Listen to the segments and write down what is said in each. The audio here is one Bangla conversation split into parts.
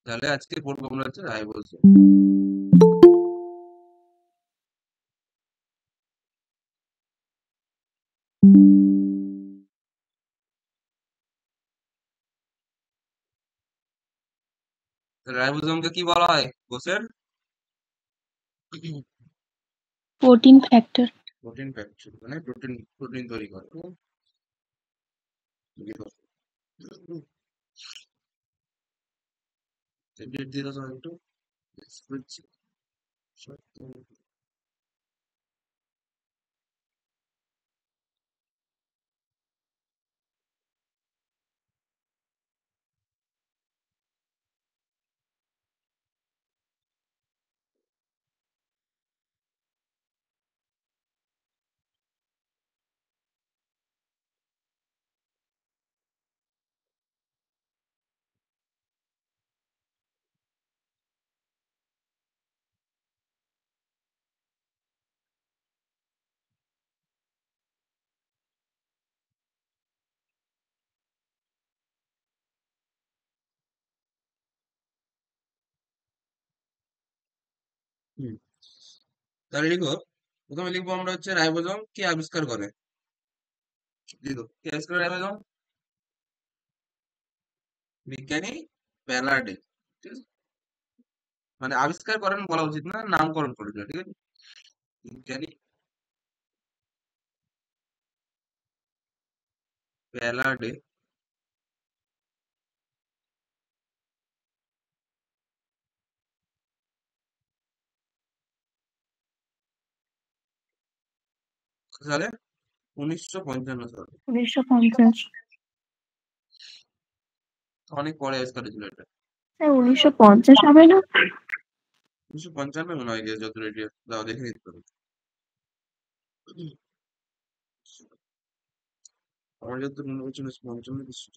তাহলে আজকে পড়বো আমরা হচ্ছে রাইবোজোম। রাইবোজোমকে কি বলা হয় কোষের? Protein factor. প্রোটিন ফ্যাক্টর, মানে প্রোটিন প্রোটিন তৈরি করে। ডেট দিয়ে দাও একটু। হুম, তাহলে লিখো। প্রথমে লিখবো আমরা হচ্ছে রাইবোজোম কে আবিষ্কার করে। লিখো, কে আবিষ্কার করে রাইবোজোম? বিজ্ঞানী প্যালাডে। ঠিক আছে, মানে আবিষ্কার করেন বলা উচিত না, নামকরণ করেছিল। ঠিক আছে, বিজ্ঞানী প্যালাডে সালে, 1955 সালে। 1950। অনেক পরে আবিষ্কার হয়েছিল এটা। স্যার 1950 হবে না? 1955 মনে হয় গিয়ে, যত রেডিও দাও দেখে নিতে হবে। আমার যত মনে হচ্ছে 1955 কিছু।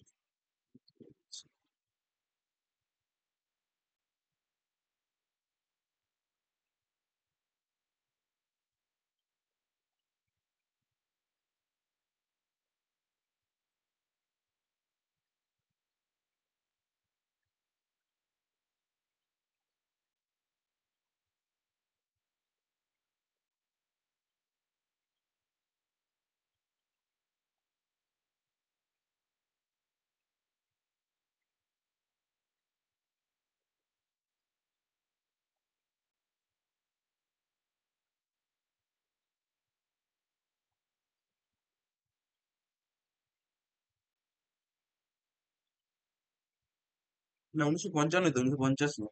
না, 1955 তো, 1950 না।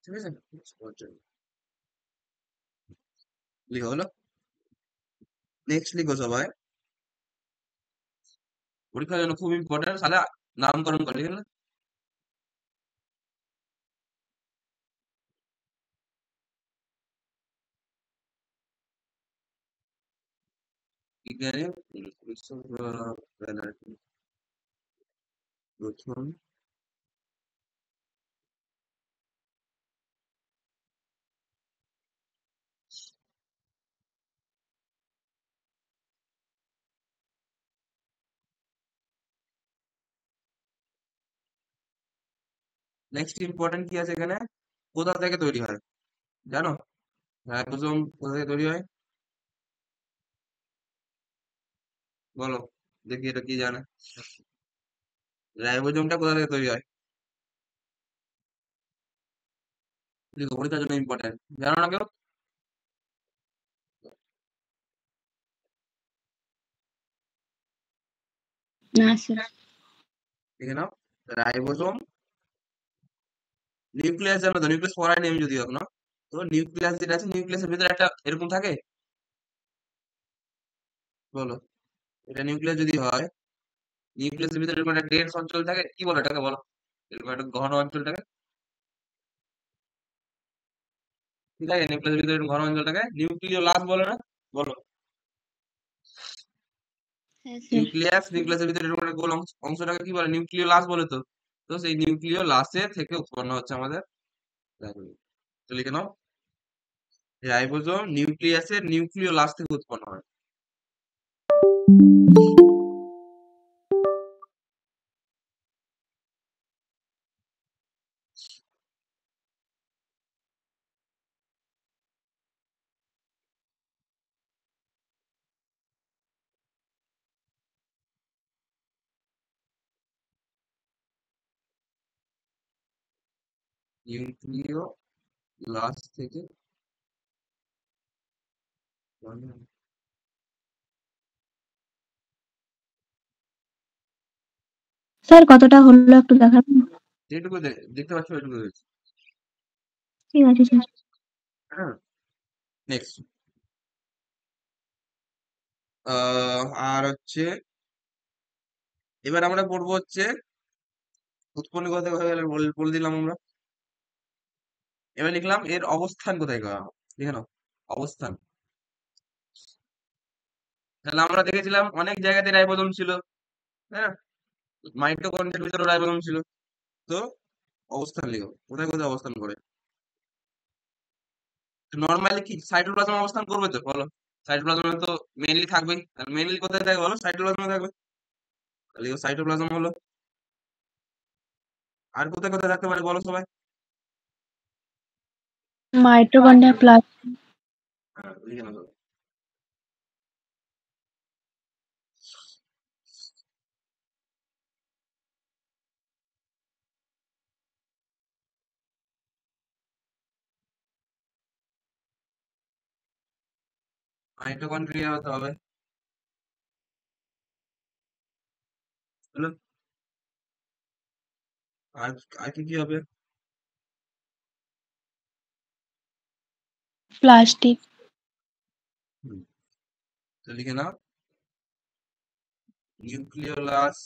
ঠিক আছে, 1955 লিখা হলো। নেক্সট লিখো সবাই, পরীক্ষার জন্য খুব ইম্পর্টেন্ট, তাহলে নামকরণ করে। ঠিক আছে, বিজ্ঞানী ক্রিস্টোফার প্যালাডি প্রথম নেক্সট ইম্পর্টেন্ট কি আছে এখানে? কোথা থেকে তৈরি হয় জানো? রাইবোজোম কোথা থেকে তৈরি হয় বলো, দেখি এটা কি জানে। রাইবোজোমটা কোথা থেকে তৈরি হয়? দেখো, পরীক্ষার জন্য ইম্পর্টেন্ট, জানো না কেউ? না স্যার। দেখে নাও, রাইবোজোম নিউক্লিয়াস, জানো তো? নিউক্লিয়াস পড়াইনি আমি যদি এখনো। তো নিউক্লিয়াস যেটা আছে, নিউক্লিয়াসের ভিতরে একটা এরকম থাকে, বলো। এটা নিউক্লিয়াস যদি হয়, নিউক্লিয়াসের ভিতরে এরকম একটা ডেন্স অঞ্চল থাকে, কি বলো এটাকে বলো? এরকম একটা ঘন অঞ্চল থাকে। ঠিক আছে, নিউক্লিয়াসের ভিতরে এরকম ঘন অঞ্চল থাকে, নিউক্লিয় লাস বলে না? বলো। হ্যাঁ স্যার। নিউক্লিয়াসের ভিতরে এরকম একটা গোল অংশটাকে কি বলে? নিউক্লিয় লাস বলে তো। তো সেই নিউক্লিয় লাসে থেকে উৎপন্ন হচ্ছে আমাদের রাইবোজোম। তো লিখে নাও, রাইবোজোম নিউক্লিয়াসের নিউক্লিয় লাস থেকে উৎপন্ন হয়। নিউক্লিয় লাস থেকে স্যার কতটা হলো একটু দেখাবেন? যেটুকু দেখতে পাচ্ছ ওইটুকু হয়েছে। ঠিক আছে স্যার। হ্যাঁ, নেক্সট। আর হচ্ছে এবার আমরা পড়বো হচ্ছে উৎপন্ন কথা হয়ে গেলে বলে দিলাম আমরা। এবার লিখলাম এর অবস্থান কোথায় করা হবে, লিখে নাও অবস্থান। তাহলে আমরা দেখেছিলাম অনেক জায়গাতে রাইবোজোম ছিল, হ্যাঁ, মাইটোকন্ড্রিয়ার ভিতরে রাইবোজোম ছিল। তো অবস্থান লিখো, কোথায় কোথায় অবস্থান করে। নর্মালি কি সাইটোপ্লাজম অবস্থান করবে তো বলো, সাইটোপ্লাজমে তো মেইনলি থাকবেই, আর মেইনলি কোথায় থাকবে বলো, সাইটোপ্লাজমে থাকবে। তাহলে সাইটোপ্লাজম হলো। আর কোথায় কোথায় থাকতে পারে বলো সবাই। মাইটোকন্ড্রিয়া প্লাস হ্যাঁ, লিখে নাও সবাই। মাইটোকন্ড্রিয়া হতে হবে, হলো। আর আর কি কি হবে। প্লাস্টিক হুম, তো লিখে নাও নিউক্লিওলাস,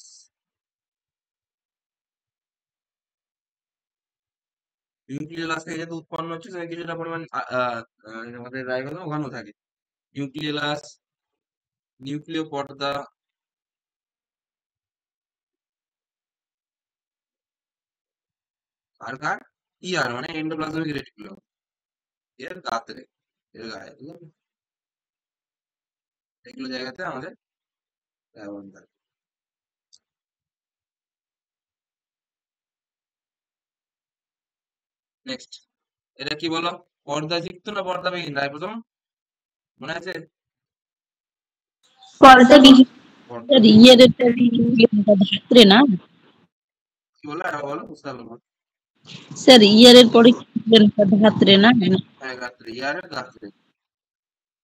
নিউক্লিওলাস থেকে যেহেতু উৎপন্ন হচ্ছে সেখানে কিছুটা পরিমাণ আমাদের রাইবোজোম ওখানেও থাকে। নিউক্লিওলাস, নিউক্লিয় পর্দা, আর কার ইআর মানে এন্ডোপ্লাজমিক রেটিকুলাম, এর গাত্রে, এর গায়ে, ঠিক আছে? এগুলো জায়গাতে আমাদের রাইবোজোম থাকে। নেক্সট, এটা কি বলো, পর্দাযুক্ত না পর্দাবিহীন রাইবোজোম, মনে আছে? পর্দা বিহীন ಸರ್ পর্দাবিহীন। ಧಾತ್ರೆ না কি বলো আর বলো, বুঝতে পারলাম না। স্যার ইয়ারের পরে ধাত্রে না হ্যাঁ, গাত্রে, ইয়ারের গাত্রে।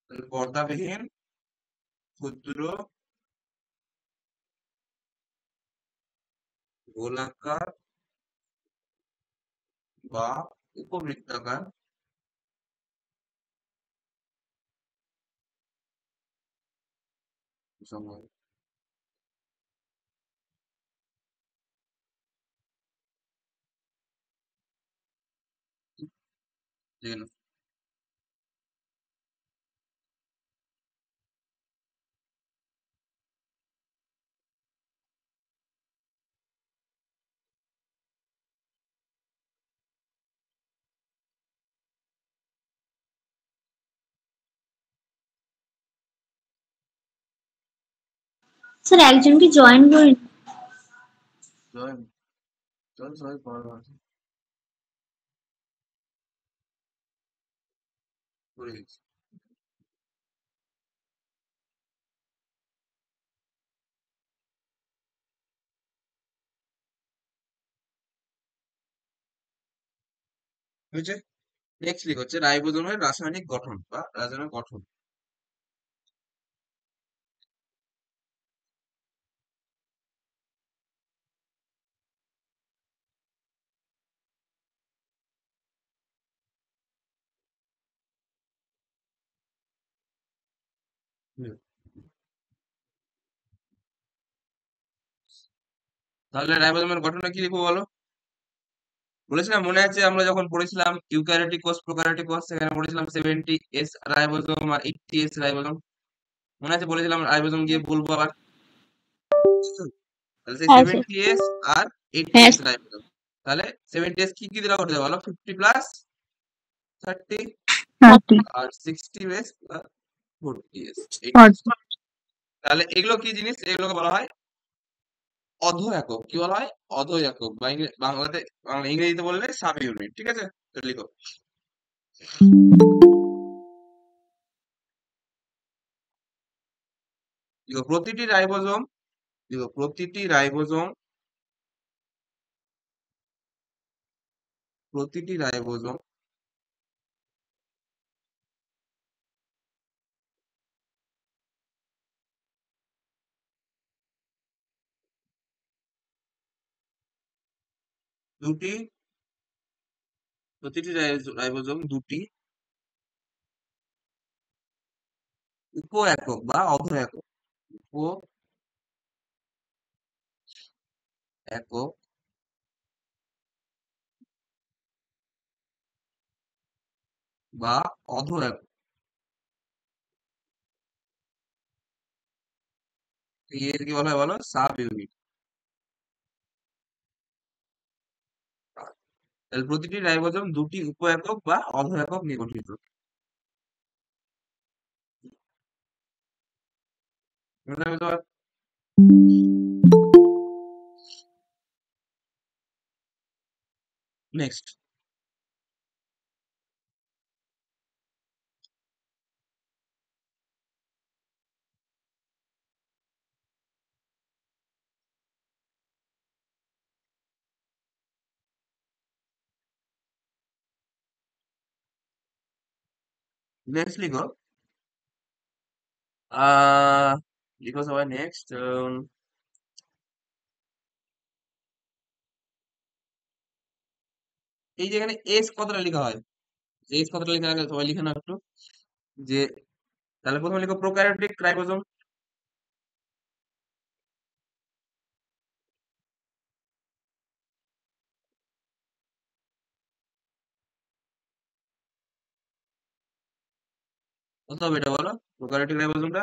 তাহলে পর্দাবিহীন, ক্ষুদ্র, গোলাকার বা উপবৃত্তাকার সময়। ঠিক আছে। স্যার একজনকে জয়েন করে চল চল সবাই পড়া আছে, করে দিচ্ছি। হয়েছে। নেক্সট লিখ হচ্ছে রাইবোজোমের রাসায়নিক গঠন বা রাসায়নিক গঠন। হুম, তাহলে রাইবোজোমের গঠনটা কি লিখবো বলো। বলেছিলাম মনে আছে আমরা যখন পড়েছিলাম ইউক্যারিওটিক কোষ প্রোক্যারিওটিক কোষ, সেখানে পড়েছিলাম 70s রাইবোজোম আর 80s রাইবোজোম, মনে আছে বলেছিলাম রাইবোজোম গিয়ে বলবো আবার। তাহলে সেই হ্যাঁ স্যার। 70s আর হ্যাঁ 80s রাইবোজোম। তাহলে 70s কি কি দিয়ে করতে বলো, 50+30, থার্টি আর 60s plus 40s, 80s। Forty তাহলে এগুলো কি জিনিস, এগুলোকে বলা হয় অধো একক। কি বলা হয়, অধো একক, বা বাংলাতে, ইংরেজিতে বললে সাব ইউনিট, ঠিক আছে? তো লিখো, লিখো প্রতিটি রাইবোজোম, লিখো প্রতিটি রাইবোজোম প্রতিটি রাইবোজোম দুটি প্রতিটি রাইবোজোম দুটি উপ একক বা অধ একক উপ একক বা অধ একক এর কি বলা হয় বলো, সাব ইউনিট। তাহলে প্রতিটি রাইবোজোম দুটি উপ একক বা অধ একক নিয়ে গঠিত। নেক্সট, লিখো। আহ লিখো সবাই নেক্সট। এই যে এখানে এস কথাটা লেখা হয়, এস কথাটা লেখা আগে সবাই লিখে নাও একটু। যে তাহলে প্রথমে লিখো প্রোক্যারিওটিক রাইবোজোম। কত হবে এটা বলো, প্রোক্যারিওটিক রাইবোজোমটা?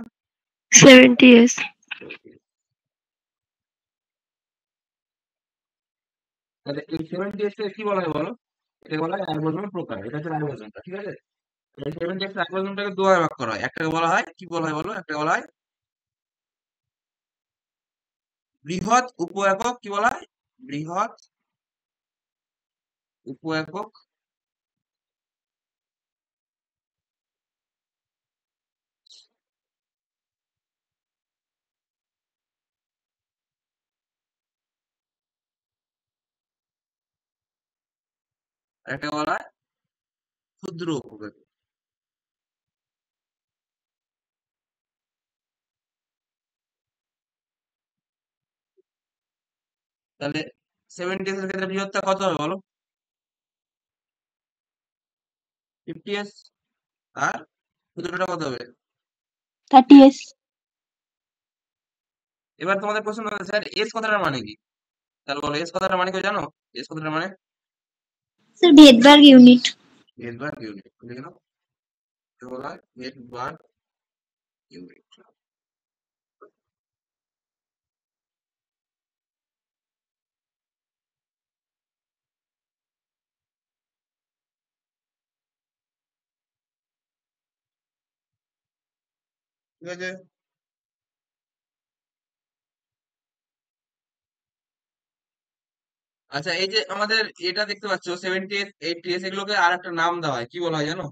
70s। তাহলে এই 70s কে কি বলা হয় বলো? এটা বলা হয় রাইবোজোমের প্রকার, এটা হচ্ছে রাইবোজোমটা, ঠিক আছে? এই 70s রাইবোজোমটাকে দুভাগে ভাগ করা হয়। একটাকে বলা হয় কি বলা হয় বলো, একটাকে বলা হয় বৃহৎ উপ একক, কি বলা হয়? বৃহৎ উপ একক। আর একটা বলা হয় ক্ষুদ্র উপ একক। তাহলে 70s এর ক্ষেত্রে বৃহৎটা কত হবে বলো? 50s। আর ক্ষুদ্রটা কত হবে? 30s। এবার তোমাদের প্রশ্ন হচ্ছে, স্যার এস কথাটার মানে কি? তাহলে বলো এস কথাটার মানে কি জানো? এস কথাটার মানে স্যার ভেদভাগ ইউনিট। ভেদভাগ ইউনিট, লিখে নাও। এটা বলা হয় ভেদভাগ ইউনিট। ঠিক আছে। আচ্ছা, এই যে আমাদের এটা দেখতে পাচ্ছ 70s 80s, এগুলোকে আর একটা নাম দেওয়া হয়, কি বলা হয় জানো?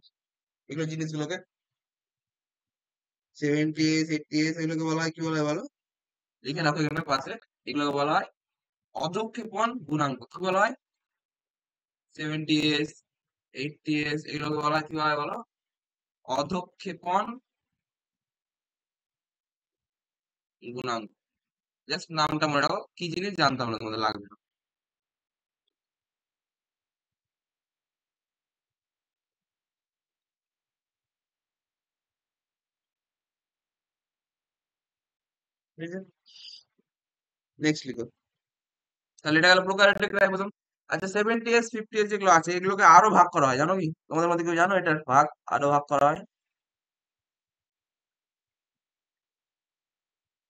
এগুলো জিনিসগুলোকে 70s 80s এগুলোকে বলা হয়, কি বলা হয় বলো? লিখে রাখো এখানে পাশে। এগুলোকে বলা হয় অধঃক্ষেপণ গুণাঙ্ক। কি বলা হয়? 70s 80s এগুলোকে বলা হয়, কি বলা হয় বলো? অধঃক্ষেপণ গুণাঙ্ক। জাস্ট নামটা মনে রাখো, কি জিনিস জানতাম না, তোমাদের লাগবে না। ঠিক আছে, নেক্সট লিখো। তাহলে এটা গেল প্রোক্যারিওটিক রাইবোজোম। আচ্ছা, 70s 50s যেগুলো আছে এগুলোকে আরো ভাগ করা হয়, জানো কি? তোমাদের মধ্যে কেউ জানো এটার ভাগ আরো ভাগ করা হয়?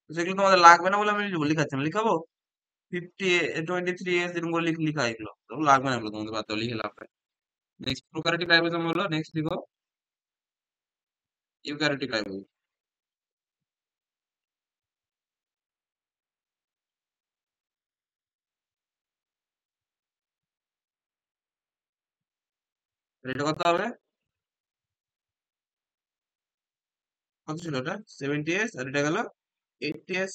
তো সেগুলো তোমাদের লাগবে না বলে আমি লিখাচ্ছি না, লিখাবো 50 23s এরকম করে লিখা এগুলো তো লাগবে না, এগুলো তোমাদের বাদ দাও, লিখে লাভ নাই। নেক্সট প্রোক্যারিওটিক রাইবোজোম হলো, নেক্সট লিখো ইউক্যারিওটিক রাইবোজোম। এটা কত হবে? কত ছিল এটা? 70s, আর এটা গেল 80s।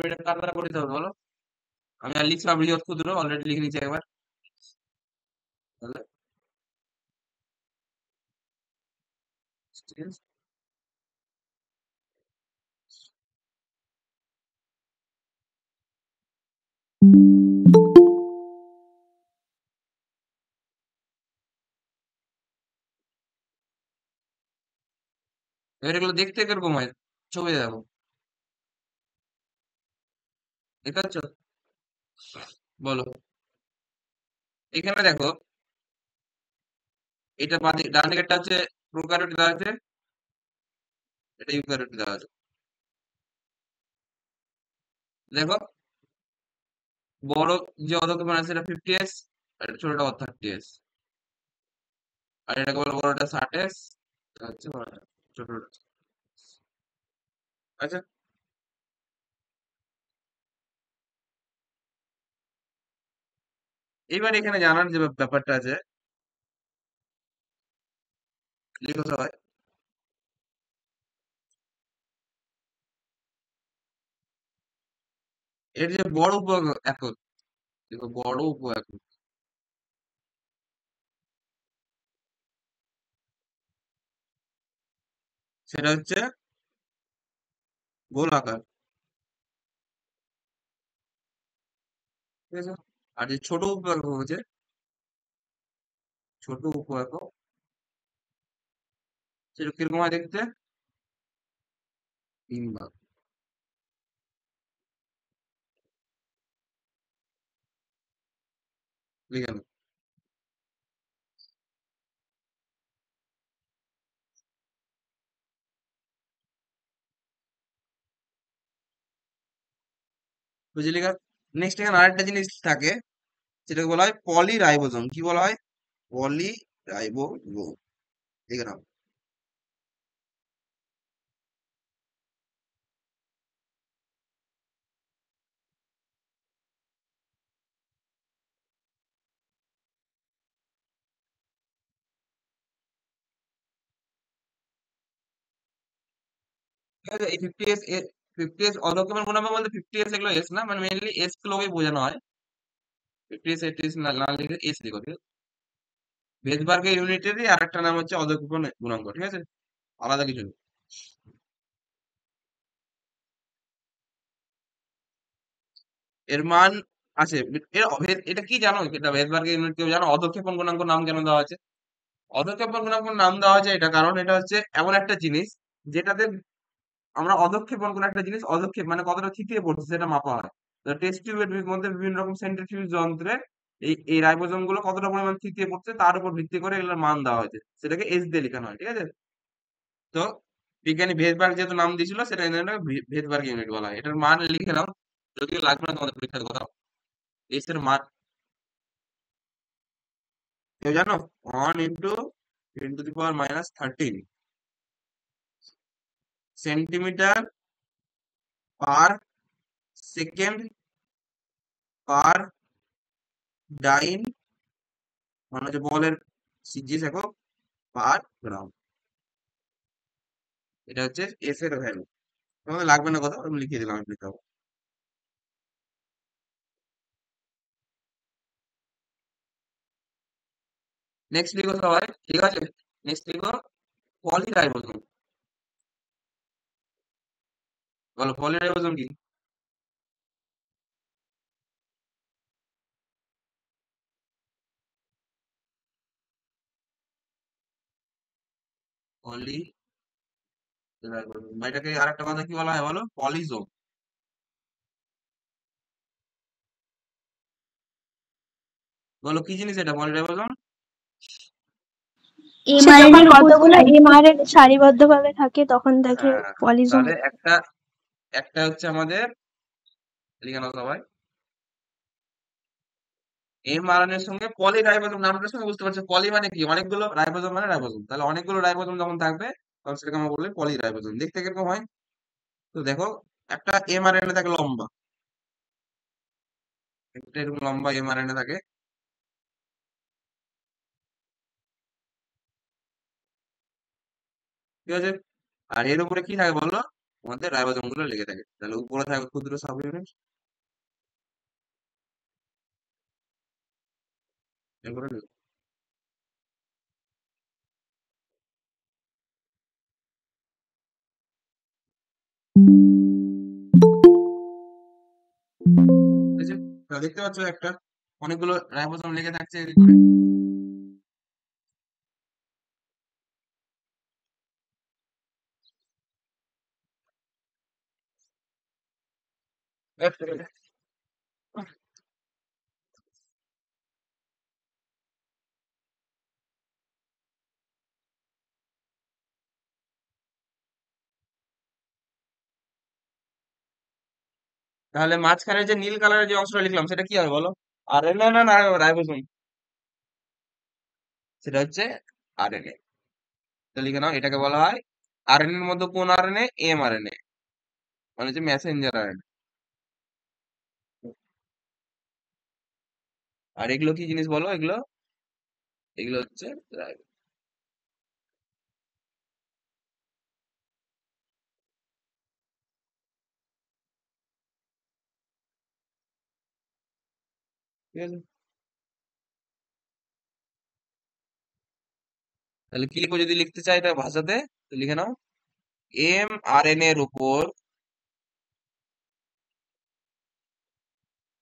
এটা কার দ্বারা গঠিত হবে বলো? আমি আর লিখলাম বৃহৎ ক্ষুদ্র, অলরেডি লিখে নিচ্ছি একবার। তাহলে এবার এগুলো দেখতে কিরকম হয়, ছবি দেখো, দেখতে পাচ্ছ? বলো। এখানে দেখো, এটা বাদে ডান দিকেরটা হচ্ছে প্রোকারিওট দেওয়া আছে, এটা ইউক্যারিওট দেওয়া আছে। দেখো, বড় যে অধঃক্ষেপণ আছে এটা 50s, আর ছোটটা 30s, আর এটাকে বলো বড়টা 60s, হচ্ছে ছোটটা। আচ্ছা, এবার এখানে জানার যে ব্যাপারটা আছে, লিখো সবাই। এর যে বড় উপ একক, দেখো বড় উপ একক, সেটা হচ্ছে গোলাকার, ঠিক আছে? আর যে ছোট উপ একক হচ্ছে, ছোট উপ একক, সেটা কিরকম হয় দেখতে? 3 ভাগ। লিখে নাও। বুঝলি? নেক্সট এখানে আরেকটা জিনিস থাকে, যেটাকে বলা হয় পলিরাইবোজোম। কি বলা হয়? পলিরাইবোজোম। লিখে নাও। ঠিক আছে? এই 50s, 50s অধঃক্ষেপণ গুণাঙ্ক বলতে 50s এগুলো এস না, মানে মেইনলি এস গুলোকে বোঝানো হয়। 50s 80s না লিখে এস লিখো, ঠিক আছে? ভেজবার্গের ইউনিটেরই আরেকটা নাম হচ্ছে অধঃক্ষেপণ গুণাঙ্ক, ঠিক আছে? আলাদা কিছু না। এর মান আছে, এটা কি জানো? এটা ভেজবার্গের ইউনিট কেউ জানো? অধঃক্ষেপণ গুণাঙ্ক নাম কেন দেওয়া আছে? অধঃক্ষেপণ গুণাঙ্ক নাম দেওয়া হয়েছে এটা কারণ এটা হচ্ছে এমন একটা জিনিস যেটাতে আমরা অধঃক্ষেপণ কোন একটা জিনিস অধঃক্ষেপ মানে কতটা থিতিয়ে পড়ছে সেটা মাপা হয়। টেস্ট টিউবের মধ্যে বিভিন্ন রকম সেন্ট্রিফিউজ যন্ত্রে এই রাইবোজোম গুলো কতটা পরিমাণ থিতিয়ে পড়ছে তার উপর ভিত্তি করে এগুলোর মান দেওয়া হয়েছে, সেটাকে এস দিয়ে লেখানো হয়, ঠিক আছে? তো বিজ্ঞানী ভেজবার্গ যেহেতু নাম দিয়েছিল সেটা এই জন্য ভেজবার্গ ইউনিট বলা হয়। এটার মান লিখে নাও, যদিও লাগবে না তোমাদের পরীক্ষার কথা। এস এর মান কেউ জানো? 1 × 10⁻³ সেন্টিমিটার পার সেকেন্ড পার ডাইন, মানে হচ্ছে বলের সিজিএস একক পার গ্রাম। এটা হচ্ছে এস এর ভ্যালু। তোমাদের লাগবে না কথা, আমি লিখে দিলাম, আমি লিখে দেবো। নেক্সট লিখো সবাই, ঠিক আছে? নেক্সট লিখো পলিরাইবোজোম। বলো পলিরাইবোজোম কি? পলিরাইবোজোম, বা এটাকে আরেকটা কথা কি বলা হয় বলো? পলিজোম। বলো কি জিনিস এটা পলিরাইবোজোম? যখন কতগুলো এমআরএন সারিবদ্ধভাবে থাকে তখন তাকে পলিজোম। তাহলে একটা একটা হচ্ছে আমাদের, লিখে নাও সবাই, এমআরএনএ এর সঙ্গে পলিরাইবোজোম নামটার সঙ্গে বুঝতে পারছো পলি মানে কি? অনেকগুলো, রাইবোজোম মানে রাইবোজোম, তাহলে অনেকগুলো রাইবোজোম যখন থাকবে তখন সেটাকে আমরা বলি পলিরাইবোজোম। দেখতে কিরকম হয়? তো দেখো, একটা এমআরএনএ থাকে লম্বা, একটা এরকম লম্বা এমআরএনএ থাকে, ঠিক আছে? আর এর উপরে কি থাকে বলো? মধ্যে রাইবোজোম গুলো লেগে থাকে, তাহলে উপরে থাকবে ক্ষুদ্র সাব ইউনিট। এরপরে এই যে দেখতে পাচ্ছ একটা অনেকগুলো রাইবোজোম লেগে থাকছে এর করে। তাহলে মাঝখানে যে নীল কালারের যে অংশটা লিখলাম সেটা কি হবে বলো? আরএনএ না রাইবোজোম? সেটা হচ্ছে আরএনএ। তো লিখে নাও, এটাকে বলা হয় আরএনএ এর মধ্যে কোন আরএনএ? এমআরএনএ, মানে হচ্ছে মেসেঞ্জার আরএনএ। আর এগুলো কি জিনিস বলো? এগুলো এগুলো হচ্ছে ঠিক আছে। তাহলে কি লিখবো যদি লিখতে চাই এটা ভাষাতে? তো লিখে নাও, এমআরএনএ এর উপর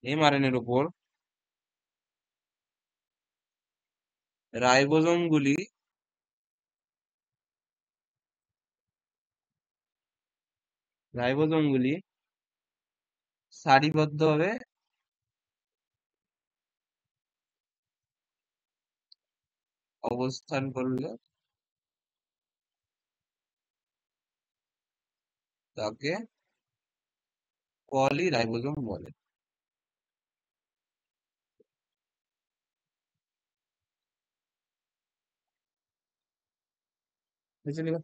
এমআরএনএ এর উপর রাইবোজোম গুলি রাইবোজোম গুলি সারিবদ্ধভাবে অবস্থান করলে তাকে পলিরাইবোজোম বলে। বুঝতে লিখো।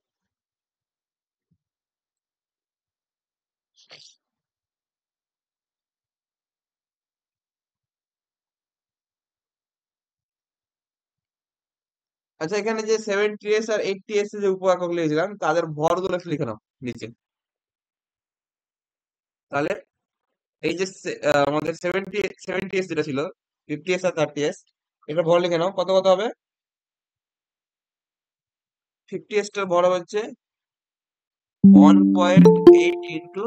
আচ্ছা, এখানে যে 70s আর 80s যে উপ একক লিখেছিলাম তাদের ভর গুলো একটু লিখে নাও নিচে। তাহলে এই যে আমাদের 70s যেটা ছিল, 50s আর 30s, এটা ভর লিখে নাও কত কত হবে। 50s টার ভর হচ্ছে 1.8 ইন্টু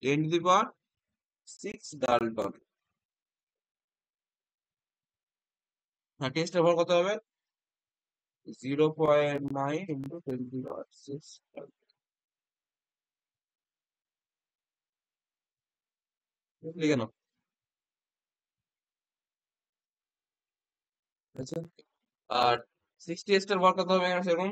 10⁶ ডালটন। 30s টার ভর কত হবে? 0.9 ইন্টু 10⁶ লিখে নাও। আচ্ছা, আর 60s টার ভর কত হবে এখানে সেরকম?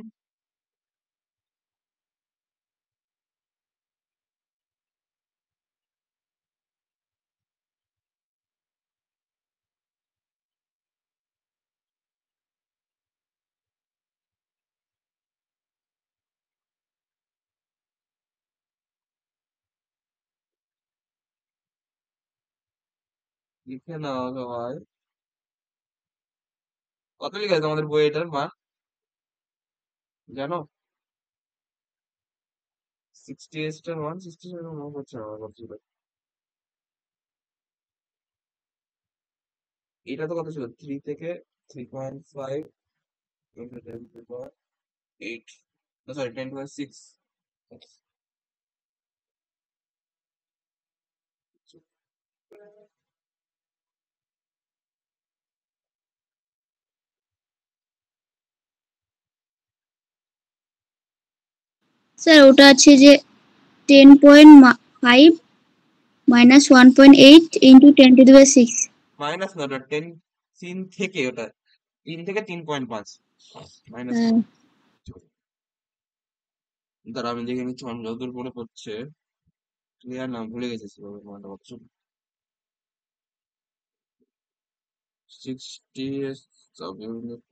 লিখে নাও সবাই। কত লিখে আছে তোমাদের বই এটার মান জানো? 60s টার মান 60 মনে করছে না আমার কত ছিল। এটা তো কত ছিল? 3 থেকে 3.5 ইন্টু 10⁸ সরি 10⁶ স্যার ওটা আছে যে 10.5 মাইনাস 1.8 ইন্টু 10⁶। মাইনাস না, ওটা 10, 3 থেকে, ওটা 3 থেকে 3.5 মাইনাস। দাঁড়া আমি দেখে নিচ্ছি আমার যতদূর মনে পড়ছে। ক্লিয়ার না, ভুলে গেছি সেভাবে মানটা কত ছিল। 60 সাব ইউনিট।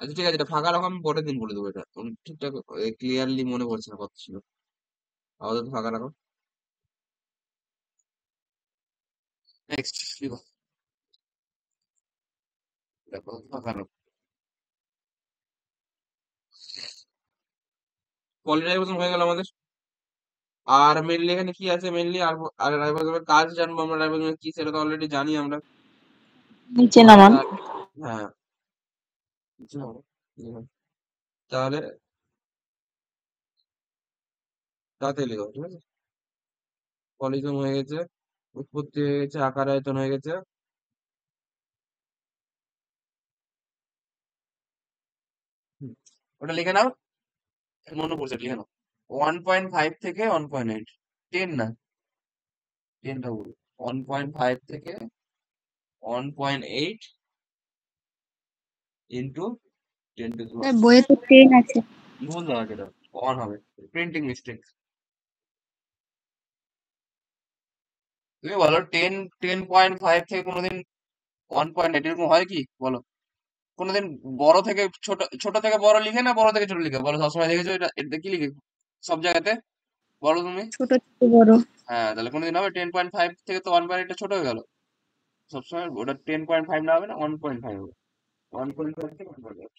আচ্ছা ঠিক আছে, এটা ফাঁকা রাখো, আমি পরের দিন বলে দেবো। এটা ঠিকঠাক ক্লিয়ারলি মনে পড়ছে না কত ছিল। আপাতত ফাঁকা রাখো। নেক্সট লিখো। দেখো ফাঁকা রাখো। পলিরাইবোজোম হয়ে গেল আমাদের। আর মেনলি এখানে কি আছে, মেনলি আর আর রাইবোজোমের কাজ জানবো আমরা, রাইবোজোমের কি সেটা তো অলরেডি জানি আমরা। নিচে নামান। হ্যাঁ কিছু হবে। তাহলে তাড়াতাড়ি লিখো, ঠিক আছে। পলিজম হয়ে গেছে, উৎপত্তি হয়ে গেছে, আকার আয়তন হয়ে গেছে। হুম, ওটা লিখে নাও, মনে পড়ছে লিখে নাও। 1.5 থেকে 1.8, 10 না, 10টা বল। 1.5 থেকে 1.8 ইন্টু 10 টু দি স্যার বইয়ে তো 10 আছে। ভুল দেওয়া আছে, এটা ওয়ান হবে, প্রিন্টিং মিস্টেক। তুমি বলো 10.5 থেকে কোনোদিন 1.8 এরকম হয় কি বলো? কোনোদিন বড় থেকে ছোট, ছোট থেকে বড় লিখে না বড় থেকে ছোট লিখে বলো? সবসময় দেখেছো এটা, এটা কি লিখে সব জায়গাতে বলো তুমি? ছোট ছোট বড়। হ্যাঁ, তাহলে কোনোদিন হবে 10.5 থেকে তো 1.8 ছোট হয়ে গেল। সবসময় ওটা 10.5 না হবে না, 1.5 হবে। 1.5 থেকে 1.8।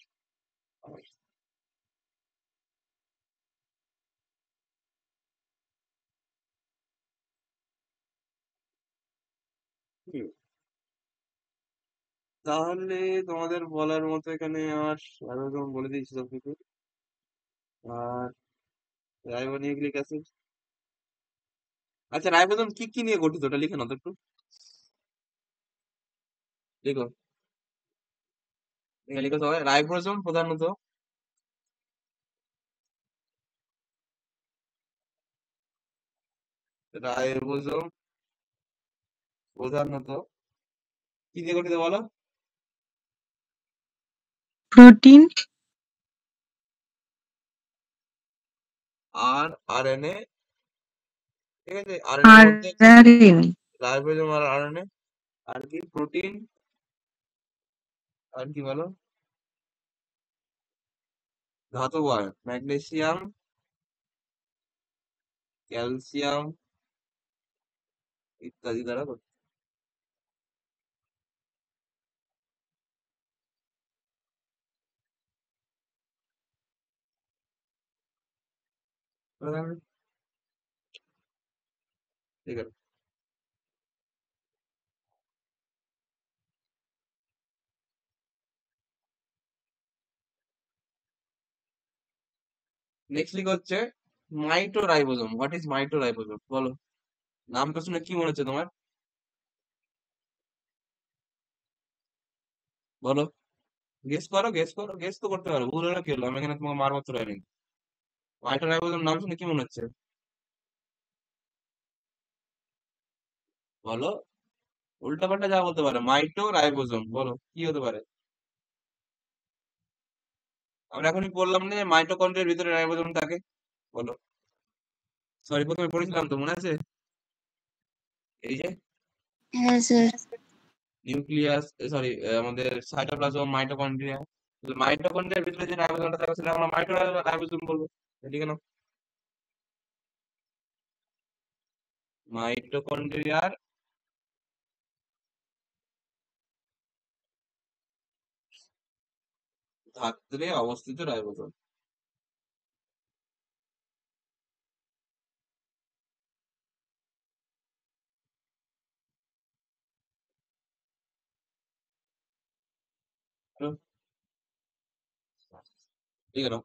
হুম, তাহলে তোমাদের বলার মতো এখানে আর আরো যেমন বলে দিয়েছি সবকিছু। আর রাইবোনিউক্লিক অ্যাসিড। আচ্ছা, রাইবোজোম কি কি নিয়ে গঠিত ওটা লিখে নাও তো একটু, লিখো। লিখো সবাই, রাইবোজোম প্রধানত রাইবোজোম প্রধানত কি দিয়ে গঠিত বলো? প্রোটিন আর আরএনএ, ঠিক আছে। আরএনএ এর আর মধ্যে আরএনএ রাইবোজোম আর আরএনএ। আর কি প্রোটিন, আর কি বলো? ধাতব আয়ন, ম্যাগনেসিয়াম, ক্যালসিয়াম ইত্যাদি দ্বারা গঠিত। ঠিক আছে, নেক্সট লিখ হচ্ছে মাইটোরাইবোজোম। হোয়াট ইজ মাইটোরাইবোজোম বলো? নামটা শুনে কি মনে হচ্ছে তোমার বলো? গেস করো, গেস করো, গেস তো করতে পারো, ভুল হলে কি হলো, আমি এখানে তোমাকে মারবো তো রাইনি। মাইটোরাইবোজোম নাম শুনে কি মনে হচ্ছে বলো? উল্টা পাল্টা যা বলতে পারে, মাইটোরাইবোজোম বলো কি হতে পারে? আমরা এখনই বললাম না যে মাইটোকন্ড্রিয়ার ভিতরে রাইবোজোম থাকে, বলো। সরি, প্রথমে পড়েছিলাম তো, মনে আছে? এই যে হ্যাঁ স্যার। নিউক্লিয়াস, সরি, আমাদের সাইটোপ্লাজম, মাইটোকন্ড্রিয়া। মাইটোকন্ড্রিয়ার ভিতরে যে রাইবোজোমটা থাকে সেটা আমরা মাইটোরাইবোজোম বলবো। ঠিক আছে, মাইটোকন্ড্রিয়ার ধাত্রে অবস্থিত রাইবোজোম। ঠিক আছে,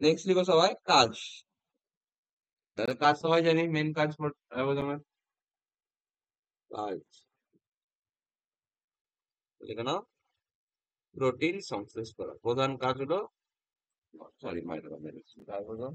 নেক্সট লিখো সবাই কাজ। তাহলে কাজ সবাই জানি, মেন কাজ রাইবোজোমের কাজ লিখে নাও। প্রোটিন সংশ্লেষ করা, প্রধান কাজ হলো, সরি মাইটোকন্ড্রিয়া, রাইবোজোম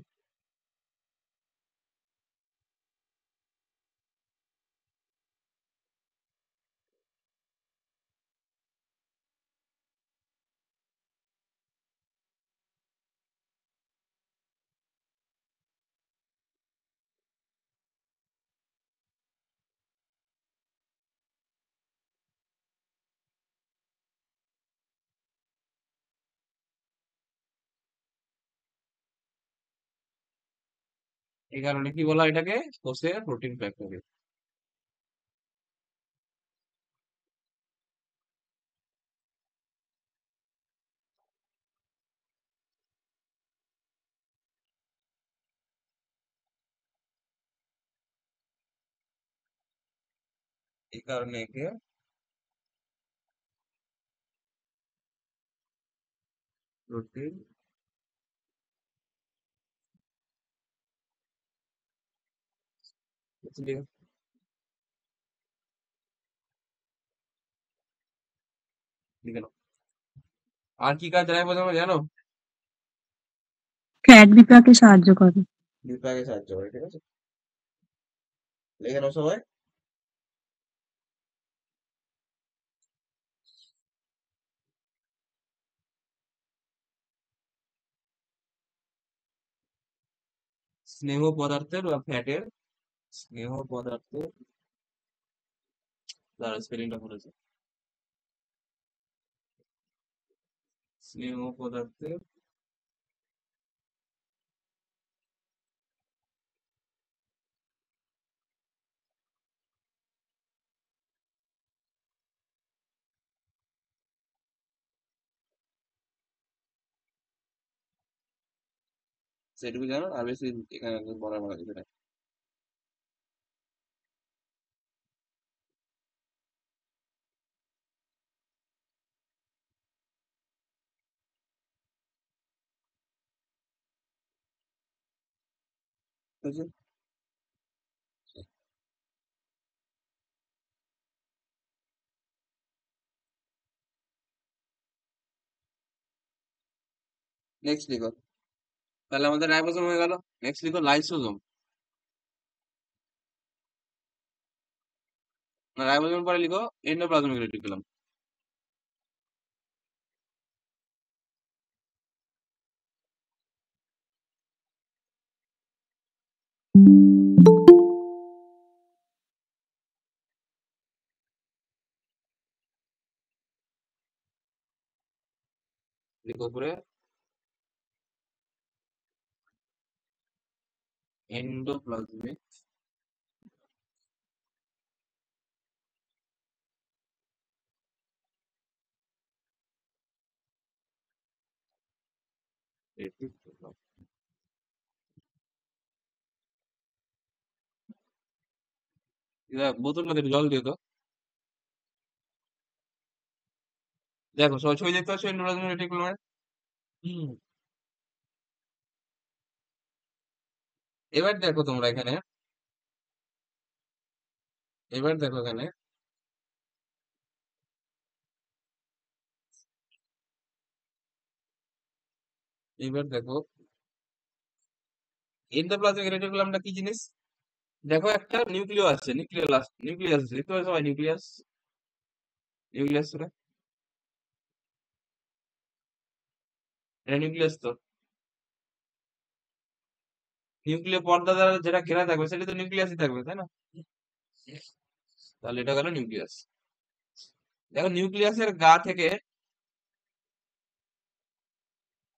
এই কারণে কি বলা হয় এটাকে? কোষের প্রোটিন ফ্যাক্টরি। এই কারণে একে প্রোটিন লিখে নাও। আর কি কাজ রাইবোজোমে জানো? ফ্যাট বিপাকে সাহায্য করে। বিপাকে সাহায্য করে, ঠিক আছে? লিখে নাও সবাই। স্নেহ পদার্থের বা ফ্যাটের, স্নেহ পদার্থের, দাঁড়া স্পেলিংটা বলেছে, স্নেহ পদার্থের সেটুকু জানো, আর বেশি এখানে বলার বলা যাবে না। ঠিক আছে? নেক্সট লিখো। তাহলে আমাদের রাইবোজোম হয়ে গেল। নেক্সট লিখো লাইসোজোম। না, রাইবোজোম পরে লিখো এন্ডোপ্লাজমিক রেটিকুলাম। লিখো উপরে এন্ডোপ্লাজমিক রেটিকুলাম। বোতলটা দেখে জল দিয়ে তো। দেখো সবাই ছবি দেখতে পাচ্ছ এন্ডোপ্লাজমিক রেটিকুলামের? হুম। এবার দেখো তোমরা এখানে, এবার দেখো এখানে, এবার দেখো এন্ডোপ্লাজমিক রেটিকুলামটা কি জিনিস? দেখো একটা নিউক্লিয় আছে, নিউক্লিয়াস, নিউক্লিয়াস আছে, দেখতে পাচ্ছ সবাই নিউক্লিয়াস, নিউক্লিয়াস এটা নিউক্লিয়াস তো। নিউক্লিয় পর্দা দ্বারা যেটা ঘেরা থাকবে সেটা তো নিউক্লিয়াসই থাকবে, তাই না? তাহলে এটা গেল নিউক্লিয়াস। দেখো নিউক্লিয়াসের গা থেকে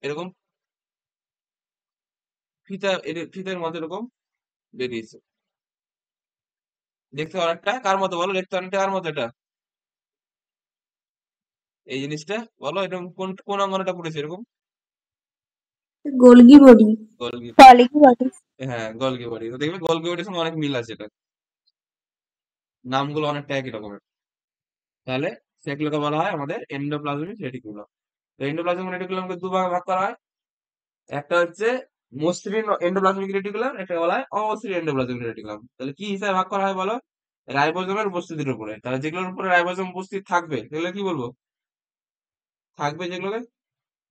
এরকম ফিতা, ফিতার মতো এরকম বেরিয়েছে। দেখতে অনেকটা কার মতো বলো? দেখতে অনেকটা কার মতো এটা? এই জিনিসটা বলো, এরকম কোন কোন অঙ্গনটা পড়েছে এরকম? Golgi body. গলগি। পলিকি বডি। হ্যাঁ, গলগি বডি। তো দেখবে গলগি বডির সঙ্গে অনেক মিল আছে, এটা নামগুলো অনেকটা একই রকমের। তাহলে সেগুলোকে বলা হয় আমাদের এন্ডোপ্লাজমিক রেটিকুলাম। তো এন্ডোপ্লাজমিক রেটিকুলামকে দুভাগে ভাগ করা হয়। একটা হচ্ছে মসৃণ এন্ডোপ্লাজমিক রেটিকুলাম, একটা বলা হয় অমসৃণ এন্ডোপ্লাজমিক রেটিকুলাম। তাহলে কি হিসাবে ভাগ করা হয় বলো? রাইবোজোমের উপস্থিতির উপরে। তাহলে যেগুলোর উপরে রাইবোজোম উপস্থিত থাকবে সেগুলো কি বলবো? থাকবে যেগুলোকে,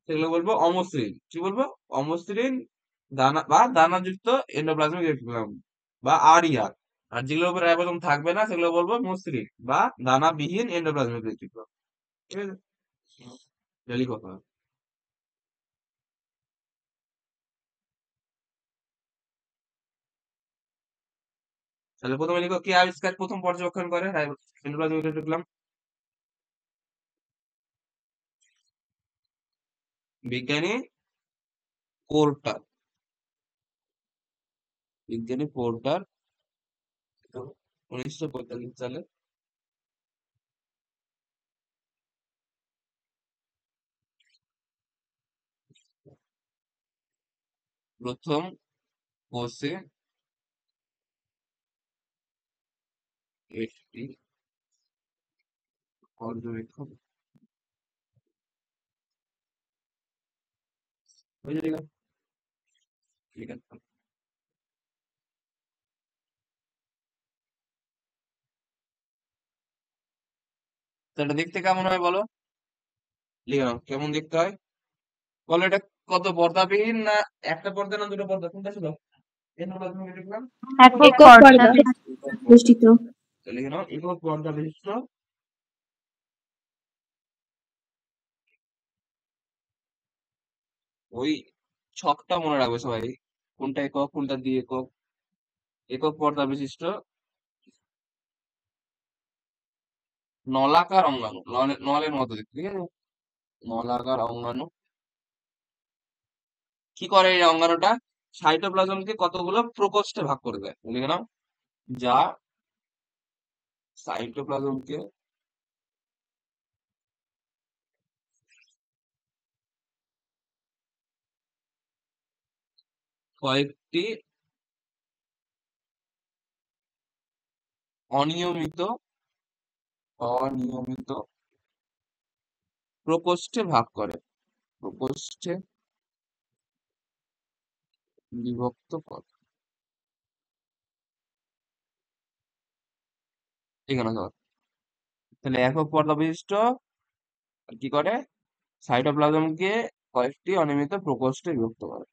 সেগুলো বলবো অমসৃণ। কি বলবো? অমসৃণ দানা বা দানাযুক্ত এন্ডোপ্লাজমিক রেটিকুলাম বা আরইআর। আর যেগুলোর উপরে রাইবোজোম থাকবে না সেগুলো বলবো মসৃণ বা দানাবিহীন এন্ডোপ্লাজমিক রেটিকুলাম। ঠিক আছে? এটা লিখো তাহলে। তাহলে প্রথমে লিখো কে আবিষ্কার প্রথম পর্যবেক্ষণ করে এন্ডোপ্লাজমিক রেটিকুলাম? বিজ্ঞানী কোর্টা। বিজ্ঞানী পোর্টার 1945 সালে প্রথম কোষে একটি পর্যবেক্ষণ হয়েছে। ঠিক আছে, ঠিক আছে। তো এটা দেখতে কেমন হয় বলো? লিখে নাও কেমন দেখতে হয় বলো। এটা কত পর্দাবিহীন না একটা পর্দা না দুটো পর্দা কোনটা ছিল? এর মাধ্যমে দেখলাম একক একক পর্দা পর্দা বেষ্টিত। তো লিখে নাও একক পর্দা বিশিষ্ট ওই ছকটা মনে রাখবে সবাই, কোনটা একক কোনটা দ্বি একক। একক পর্দা বিশিষ্ট নলাকার অঙ্গাণু, নলের মতো দেখতে, ঠিক আছে? নলাকার অঙ্গাণু কি করে এই অঙ্গাণুটা? সাইটোপ্লাজমকে কতগুলো প্রকোষ্ঠে ভাগ করে দেয়, লিখে নাও। যা সাইটোপ্লাজমকে কয়েকটি অনিয়মিত অনিয়মিত প্রকোষ্ঠে ভাগ করে, প্রকোষ্ঠে বিভক্ত করে। এখানে ধর তাহলে একক পর্দা বিশিষ্ট কি করে? সাইটোপ্লাজমকে কয়েকটি অনিয়মিত প্রকোষ্ঠে বিভক্ত করে।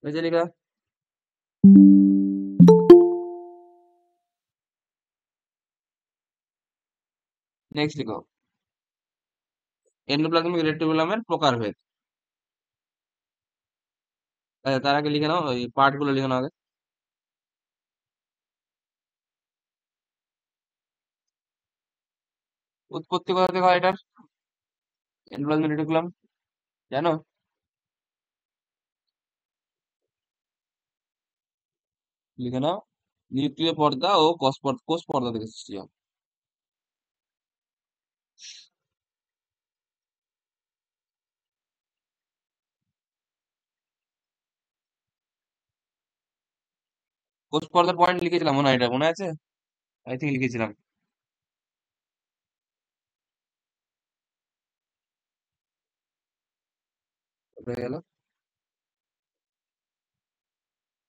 বুঝে লিখা? নেক্সট লিখো এন্ডোপ্লাজমিক রেটিকুলামের প্রকারভেদ। আচ্ছা, তার আগে লিখে নাও ওই পার্ট গুলো লিখে নাও আগে। উৎপত্তি কোথা থেকে হয় এটার? এন্ডোপ্লাজমিক রেটিকুলাম জানো? লিখে নাও নিউক্লিয় পর্দা ও কোষ পর্দা থেকে সৃষ্টি হয়। কোষ পর্দার পয়েন্ট লিখেছিলাম মনে হয়, এটা মনে আছে? আই থিঙ্ক লিখেছিলাম। হয়ে গেল,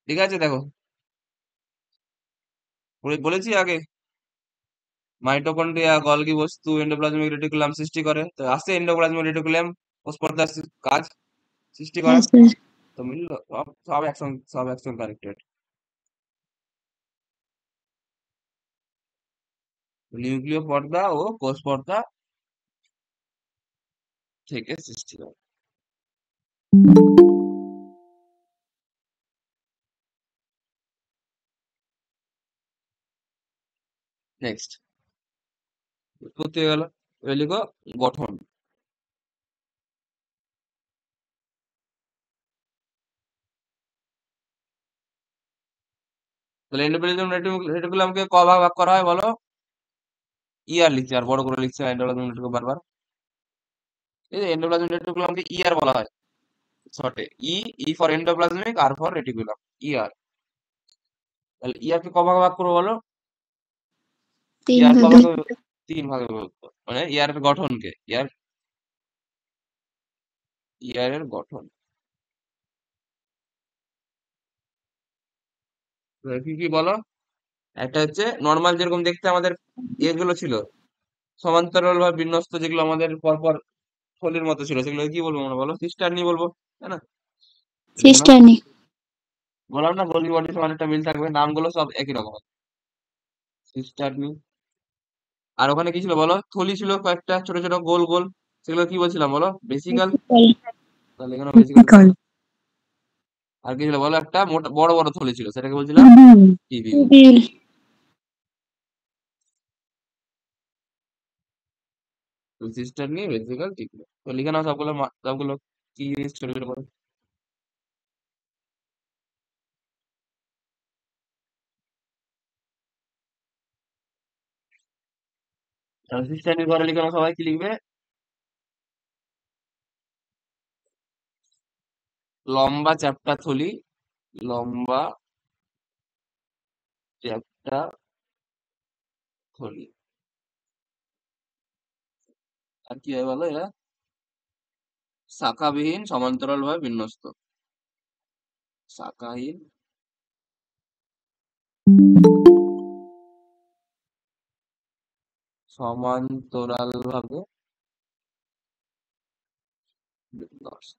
ঠিক আছে। দেখো বলেছি আগে মাইটোকন্ড্রিয়া গলগি বস্তু এন্ডোপ্লাজমিক রেটিকুলাম সৃষ্টি করে, তো আসছে এন্ডোপ্লাজমিক রেটিকুলাম কোষ পর্দার কাজ সৃষ্টি করা। হ্যাঁ স্যার। তো মিললো, সব সব একসঙ্গে, সব একসঙ্গে কানেক্টেড। নিউক্লিয় পর্দা ও কোষ পর্দা থেকে সৃষ্টি হয়। নেক্সট উৎপত্তি হয়ে গেল, এবার লিখো গঠন। তাহলে এন্ডোপ্লাজমিক রেটিকুলামকে ক ভাগ ভাগ করা হয় বলো? ইয়ার লিখছে আর বড় করে লিখছে এন্ডোপ্লাজমিক রেটিকুলাম বারবার। এই এন্ডোপ্লাজমিক রেটিকুলামকে ইয়ার বলা হয় শর্টে। E, E for endoplasmic, R for reticulum, ER. তাহলে ইয়ারকে ক ভাগ ভাগ করবো বলো? তিন ইয়ার ক ভাগে। ভাগে? তিন ভাগে বিভক্ত। মানে ইয়ারের গঠনকে, ইয়ারের গঠন কি কি বলো? একটা হচ্ছে নর্মাল, যেরকম দেখতে আমাদের এগুলো ছিল সমান্তরাল বা বিন্যস্ত, যেগুলো আমাদের পরপর থলির মতো ছিল, সেগুলো কি বলবো আমরা বলো? সিস্টারনি বলবো, তাই না? লিখে নাও, সিস্টারনি। বললাম না গোলজি বডির সমান একটা মিল থাকবে, নামগুলো সব একই রকম। সিস্টারনি। আর ওখানে কি ছিল বলো? থলি ছিল কয়েকটা ছোট ছোট গোল গোল, সেগুলো কি বলছিলাম বলো? বেসিক্যাল। তাহলে এখানে বেসিক্যাল। আর কি ছিল বলো, একটা মোটা বড় বড় থলি ছিল, সেটাকে বলছিলাম টিবিউল। বিল। Cisternae, vesicle, tubule. তো লিখে নাও সবগুলো সবগুলো কি জিনিস ছোট ছোট করে। সিস্টারনির ঘরে লিখে নাও সবাই, কি লিখবে? লম্বা চ্যাপ্টা থলি, লম্বা চ্যাপ্টা থলি। আর কি হয় বলো এরা? শাখাবিহীন সমান্তরাল ভাবে বিন্যস্ত। শাখাহীন সমান্তরাল ভাবে বিন্যস্ত।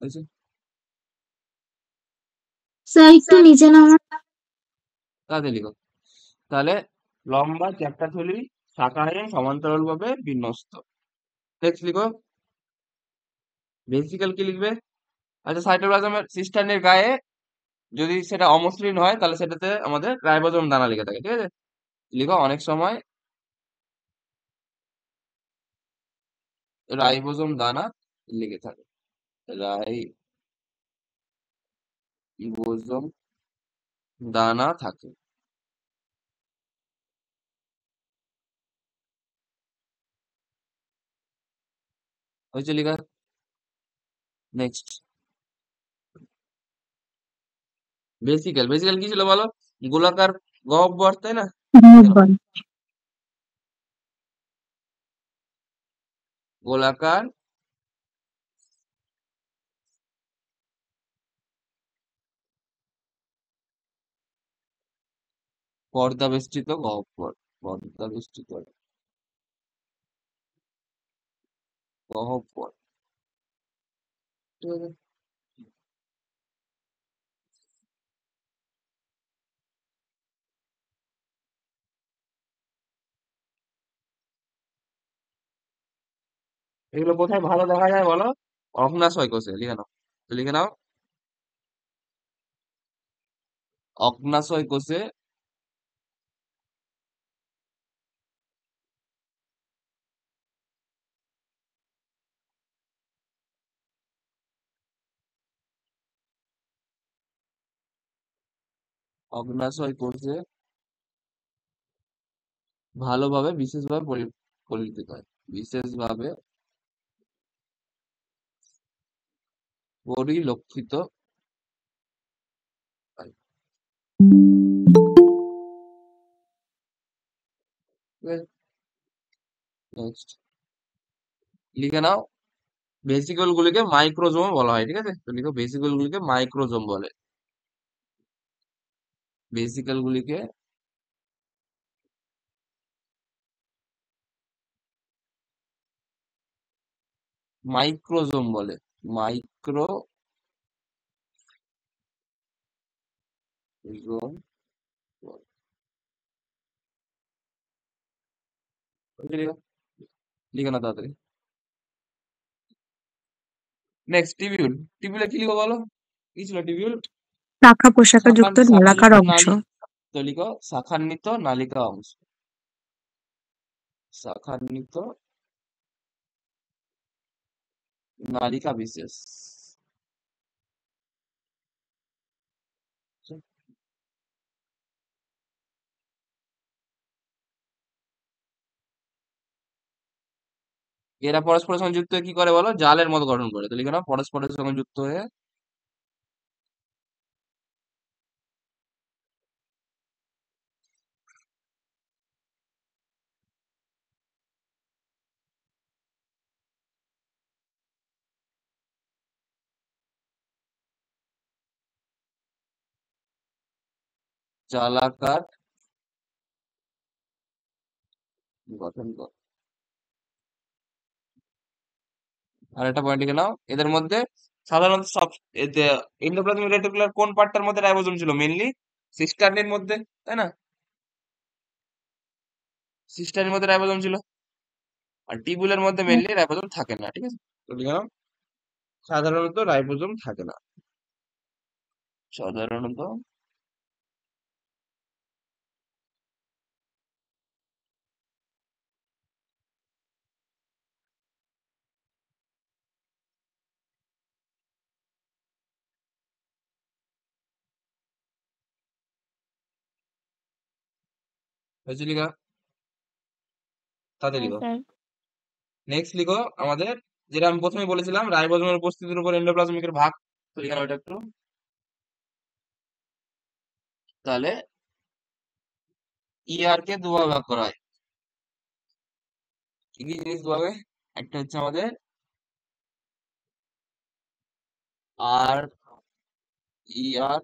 বুঝেছো? স্যার একটু নিচে নামা। তাতে লিখো তাহলে, লম্বা চ্যাপ্টা থলি, শাখাহীন সমান্তরাল ভাবে বিন্যস্ত। নেক্সট লিখো, ভেসিকল কি লিখবে? আচ্ছা, সাইটোপ্লাজমের সিস্টার্নের গায়ে যদি সেটা অমসৃণ হয় তাহলে সেটাতে আমাদের রাইবোজোম দানা লেগে থাকে, ঠিক আছে? লিখো, অনেক সময় রাইবোজোম দানা লেগে থাকে। রাইবোজোম দানা থাকে। হয়েছে লেখা? Next, vesicle. ভেসিকল কি ছিল বলো? গোলাকার গহ্বর, তাই না? কেন? বল। গোলাকার পর্দা বেষ্টিত গহ্বর। পর্দা বেষ্টিত গহ্বর, ঠিক আছে? এগুলো কোথায় ভালো দেখা যায় বলো? অগ্ন্যাশয় কোষে। লিখে নাও, লিখে নাও, অগ্ন্যাশয় কোষে অগ্ন্যাশয় কোষে ভালোভাবে বিশেষভাবে পরিলক্ষিত হয়। বিশেষভাবে পরিলক্ষিত হয়। নেক্সট লিখে নাও, ভেসিকল গুলিকে মাইক্রোজোম বলা হয়, ঠিক আছে? তো লিখো, ভেসিকল গুলিকে মাইক্রোজোম বলে। ভেসিকল গুলিকে মাইক্রোজোম বলে। মাইক্রোজোম বলে। বুঝলে? লিখে নাও তাড়াতাড়ি। Next, tubule. টিবিউলে কি লিখো বলো? কি ছিল টিবিউল? শাখা পোশাকযুক্ত নলাকার শাখান্বিত অংশ। নালী। তো লিখো, শাখান্বিত নালিকা অংশ। শাখান্বিত নালিকা বিশেষ। এরা পরস্পরের সঙ্গে যুক্ত হয়ে কি করে বলো? জালের মতো গঠন করে। তো লিখে নাও, পরস্পরের সঙ্গে যুক্ত হয়ে জালাকার গঠন করে। আর একটা পয়েন্ট লিখে নাও, এদের মধ্যে সাধারণত সব এন্ডোপ্লাজমিক রেটিকুলার কোন পার্টটার মধ্যে রাইবোজোম ছিল? মেইনলি সিস্টার্নির মধ্যে, তাই না? সিস্টারের মধ্যে রাইবোজোম ছিল, আর টিবুলের মধ্যে মেনলি রাইবোজোম থাকে না, ঠিক আছে? তো লিখলাম সাধারণত রাইবোজোম থাকে না, সাধারণত হয়েছে লিখা, তাতে হ্যাঁ লিখো। স্যার। নেক্সট লিখো আমাদের, যেটা আমি প্রথমে বলেছিলাম রাইবোজোমের উপস্থিতির উপর এন্ডোপ্লাজমিকের ভাগ, তো এখানে ওইটা একটু, তাহলে ইআর কে দুভাবে ভাগ করা হয়। কি কি জিনিস দুভাবে? একটা হচ্ছে আমাদের আর ইআর,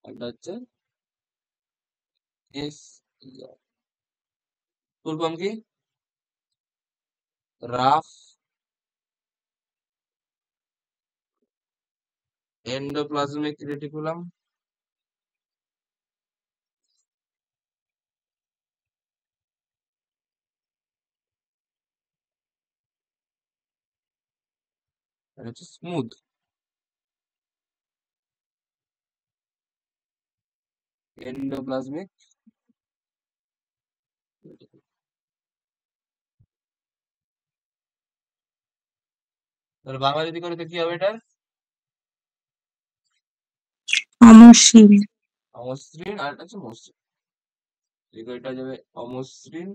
একটা হচ্ছে এস ইআর। ফুল ফর্ম কি? রাফ এন্ডোপ্লাজমিক রেটিকুলাম, আর হচ্ছে স্মুথ এন্ডোপ্লাজমিক রেটিকুলাম। তাহলে বাংলা যদি করে তো কি হবে এটা? অমসৃণ। অমসৃণ, আর একটা হচ্ছে মসৃণ। দেখো এটা যাবে অমসৃণ,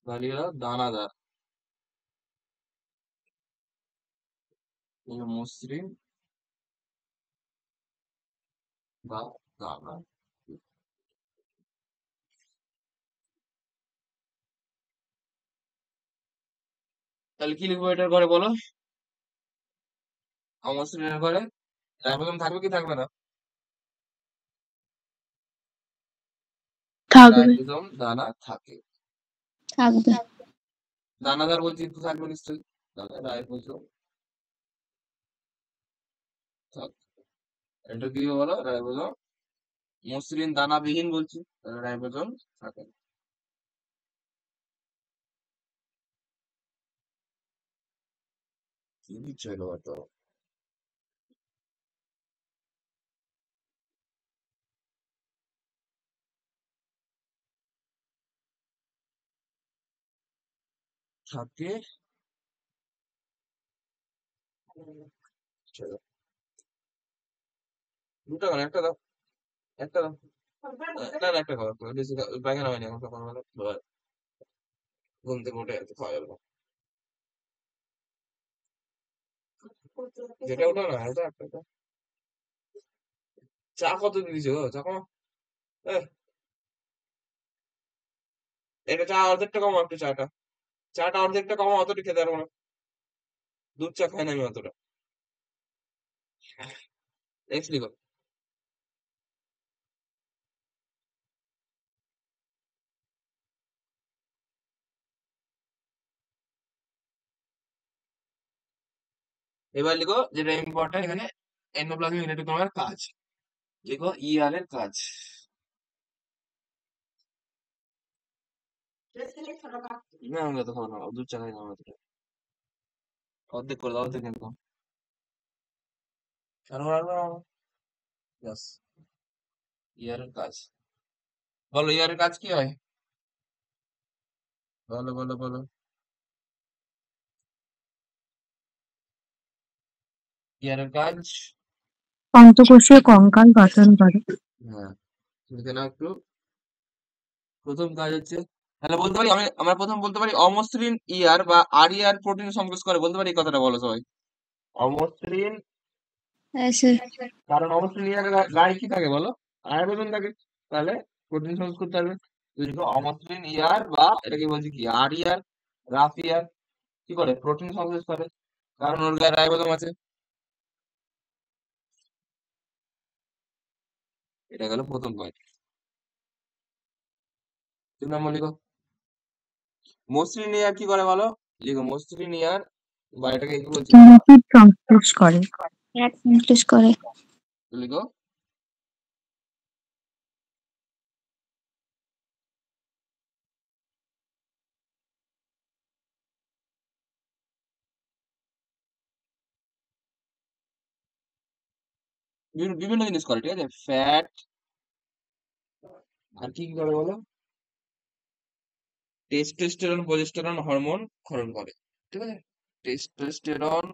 তাহলে হলো দানাদার, মসৃণ বা দানা। তাহলে কি লিখবো এটার ঘরে বলো? অমসৃণের ঘরে রাইবোজোম থাকবে কি থাকবে না? থাকবে। রাইবোজোম দানা থাকে। থাকবে। দানাদার বলছি তো থাকবে নিশ্চয়ই, তাহলে রাইবোজোম থাকবে। এটা কি হবে বলো? রাইবোজোম মসৃণ দানাবিহীন বলছি, তাহলে রাইবোজোম থাকে না। কি দিচ্ছ এলো তো? থাকে, চলো দুটো কেন, একটা দাও, একটা দাও, না না একটা খাওয়া, বেশি পায়খানা হয়নি এখন, সকালবেলা ঘুম থেকে উঠে খাওয়া যাবে না। যেটা ওটা না, এটা একটা দাও। চা কত দিয়েছো গো? চা কমা, এটা চা অর্ধেকটা কমা, একটু চাটা, চাটা অর্ধেকটা কমা, অতটা খেতে পারবো না, দুধ চা খাই না আমি অতটা। নেক্সট লিখো। এবার লিখো যেটা ইম্পর্টেন্ট এখানে, এন্ডোপ্লাজমিক রেটিকুলামের কাজ। লিখো ইআর এর কাজ। না আমরা তো খাবো না, দুধ চা খাই না আমরা তো। অর্ধেক করে দাও, অর্ধেক কিন্তু আর ব্যাস। ইআর এর কাজ বলো, ইআর এর কাজ কি হয়? বলো বলো বলো। ইআর এর কাজ, অন্তঃকোষীয় কঙ্কাল গঠন করে। হ্যাঁ শুনতে নাও একটু। প্রথম কাজ হচ্ছে, তাহলে বলতে পারি আমরা প্রথম বলতে পারি অমসৃণ ইআর বা আরইআর প্রোটিন সংশ্লেষ করে, বলতে পারি এই কথাটা, বলো সবাই। অমসৃণ, হ্যাঁ স্যার। কারণ অমসৃণ ইআর গায়ে কি থাকে বলো? রাইবোজোম থাকে, তাহলে প্রোটিন সংশ্লেষ করতে পারবে। তো দেখো অমসৃণ ইআর বা এটাকে বলছি কি আরইআর, রাফ ইআর কি করে? প্রোটিন সংশ্লেষ করে, কারণ ওর গায়ে রাইবোজোম আছে। এটা গেল প্রথম পয়েন্ট। 2 নম্বর লিখো, মসৃণ ইআর কি করে বলো? লিখো মসৃণ ইআর বা এটাকে কি বলছি? লিপিড সংশ্লেষ করে। ফ্যাট সংশ্লেষ করে। লিখো বিভিন্ন জিনিস করে, ঠিক আছে? ফ্যাট, আর কি কি করে বলো? টেস্টোস্টেরন প্রজেস্টেরন হরমোন ক্ষরণ করে, ঠিক আছে? টেস্টোস্টেরন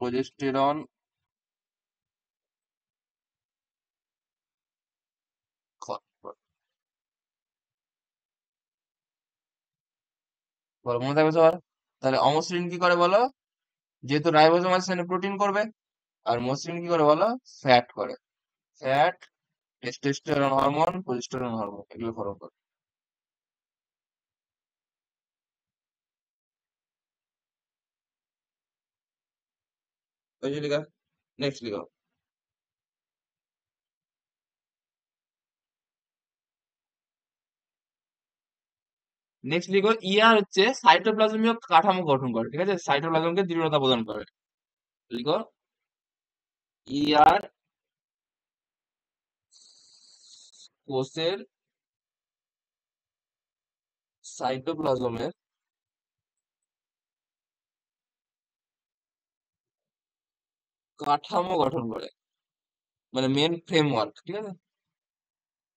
প্রজেস্টেরন ক্ষরণ করে। বলো, মনে থাকবে সবার? তাহলে অমসৃণ কি করে বলো? যেহেতু রাইবোজোম আছে সেখানে প্রোটিন করবে, আর মসৃণ কি করে বলো? ফ্যাট করে। Fat, testosterone hormone, progesterone hormone, এগুলো ক্ষরণ করে। ওই যে লিখা, নেক্সট লিখো। নেক্সট লিখো, ইয়ার হচ্ছে সাইটোপ্লাজমীয় কাঠামো গঠন করে, ঠিক আছে? সাইটোপ্লাজমকে দৃঢ়তা প্রদান করে। লিখো, ইয়ার কোষের সাইটোপ্লাজমের কাঠামো গঠন করে, মানে মেন ফ্রেমওয়ার্ক, ঠিক আছে?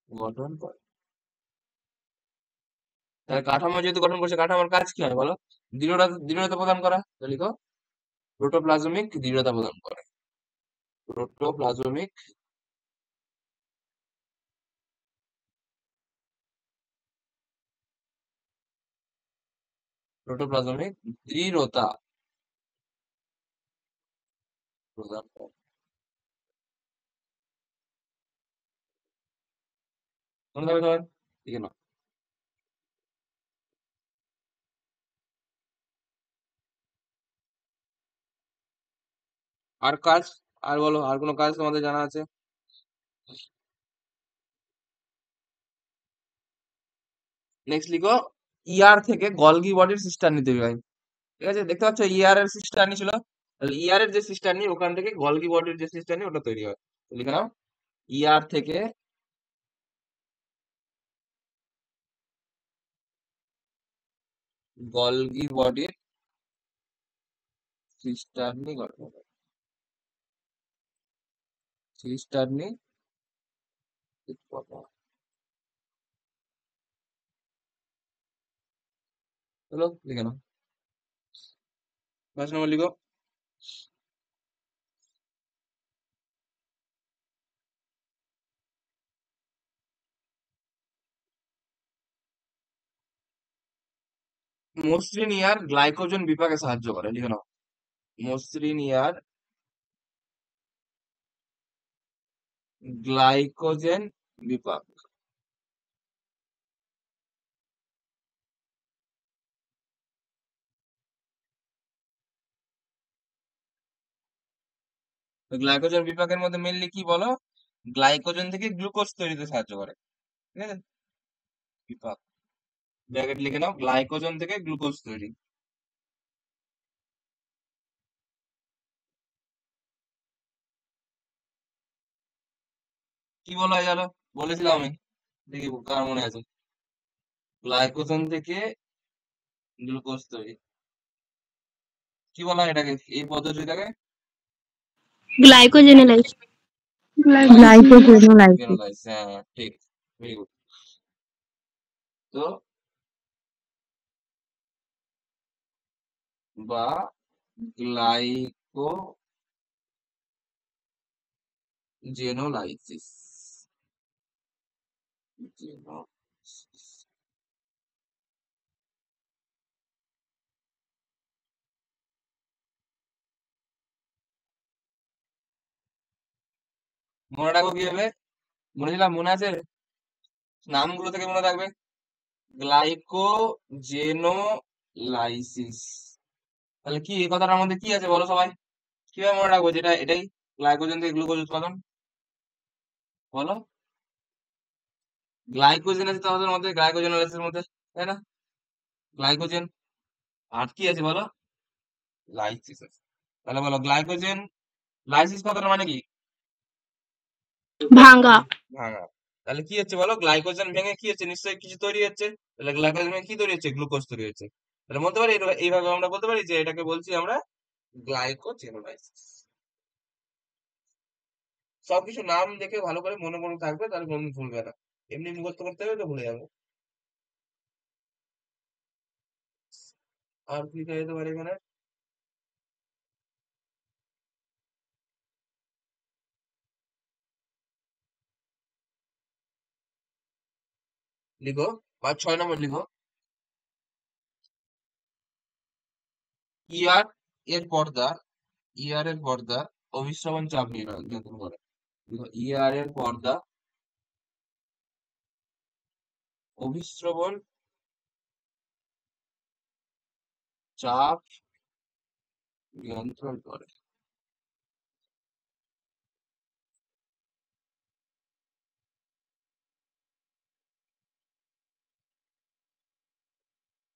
গঠন করে। তাহলে কাঠামো যেহেতু গঠন করছে, কাঠামোর কাজ কি হয় বলো? দৃঢ়তা প্রদান করা। তো লিখো, প্রোটোপ্লাজমিক দৃঢ়তা প্রদান করে। প্রোটোপ্লাজমিক প্রোটোপ্লাজমিক দৃঢ়তা প্রদান করে। মনে থাকবে তোমার? ঠিক না? আর কাজ, আর বলো, আর কোনো কাজ তোমাদের জানা আছে? নেক্সট লিখো, ইয়ার থেকে গলগি বডির সিস্টার্নি তৈরি হয়, ঠিক আছে? দেখতে পাচ্ছ ইয়ার এর সিস্টার্নি ছিল, তাহলে ইয়ার এর যে সিস্টার্নি, ওখান থেকে গলগি বডির যে সিস্টার্নি ওটা তৈরি হয়। তো লিখে নাও, ইয়ার থেকে গলগি বডির সিস্টার্নি গঠন হয়। সিস্টার্নি উৎপন্ন হয়। চলো লিখে নাও। 5 নম্বর লিখো, মসৃণ ইয়ার গ্লাইকোজেন বিপাকে সাহায্য করে। লিখে নাও, মসৃণ ইয়ার গ্লাইকোজেন বিপাক। গ্লাইকোজেন বিপাকের মধ্যে মেনলি কি বলো? গ্লাইকোজেন থেকে গ্লুকোজ তৈরিতে সাহায্য করে, ঠিক আছে? বিপাক, ব্র্যাকেট লিখে নাও, গ্লাইকোজেন থেকে গ্লুকোজ তৈরি। কি বলা হয় জানো? বলেছিলাম আমি, দেখি কার মনে আছে। গ্লাইকোজেন থেকে গ্লুকোজ তৈরি, কি বলা হয় এটাকে, এই পদ্ধতিটাকে? গ্লাইকোজেনেলাইজ। গ্লাইকোজেনোলাইসিস। গ্লাইকোজেনোলাইজ, হ্যাঁ ঠিক, ভেরি গুড। তো বা গ্লাইকোজেনোলাইসিস, মনে রাখো কিভাবে? মনে ছিলাম, মনে আছে? নামগুলো থেকে মনে থাকবে, গ্লাইকোজেনোলাইসিস। তাহলে কি এই কথাটার মধ্যে কি আছে বলো সবাই? কিভাবে মনে রাখবো যেটা এটাই গ্লাইকোজেন থেকে গ্লুকোজ উৎপাদন? বলো, গ্লাইকোজেন আছে তোমাদের মধ্যে, গ্লাইকোজেনোলাইসিসের মধ্যে, তাই না? গ্লাইকোজেন, আর কি আছে বলো? লাইসিস আছে। তাহলে বলো, গ্লাইকোজেন লাইসিস কথাটা মানে কি? ভাঙা। ভাঙা। তাহলে কি হচ্ছে বলো? গ্লাইকোজেন ভেঙে কি হচ্ছে? নিশ্চয়ই কিছু তৈরি হচ্ছে। তাহলে গ্লাইকোজেন ভেঙে কি তৈরি হচ্ছে? গ্লুকোজ তৈরি হচ্ছে। তাহলে বলতে পারি এইভাবে আমরা বলতে পারি যে এটাকে বলছি আমরা গ্লাইকোজেনোলাইসিস। সবকিছু নাম দেখে ভালো করে মনে মনে থাকবে, তাহলে কোনদিন ভুলবে না। এমনি মুখস্থ করতে হবে তো ভুলে যাবে। আর কি লেখা যেতে পারে এখানে? লিখো, 5-6 নম্বর লিখো। ইয়ার এর পর্দা, ইয়ার এর পর্দা অভিস্রবণ চাপ নিয়ন্ত্রণ করে। লিখো, ইয়ার এর পর্দা অভিস্রবণ চাপ নিয়ন্ত্রণ করে।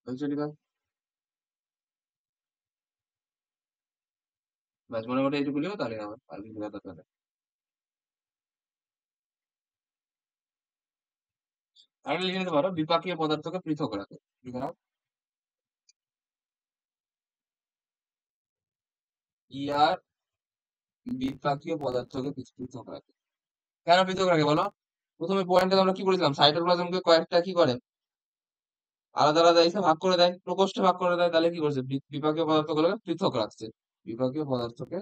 হয়েছে লিখা? ব্যাস, মনে করে এইটুকু লিখো, তাহলে হবে। আর কিছু লেখার দরকার নেই। আর লিখে নিতে পারো, বিপাকীয় পদার্থকে পৃথক রাখে। লিখে নাও, ইয়ার বিপাকীয় পদার্থকে পৃথক রাখে। কেন পৃথক রাখে বলো? প্রথমে পয়েন্টে আমরা কি বলেছিলাম, সাইটোপ্লাজমকে কয়েকটা কি করে, আলাদা আলাদা এসে ভাগ করে দেয়, প্রকোষ্ঠে ভাগ করে দেয়। তাহলে কি করছে, বিপাকীয় পদার্থগুলোকে পৃথক রাখছে। বিপাকীয় পদার্থকে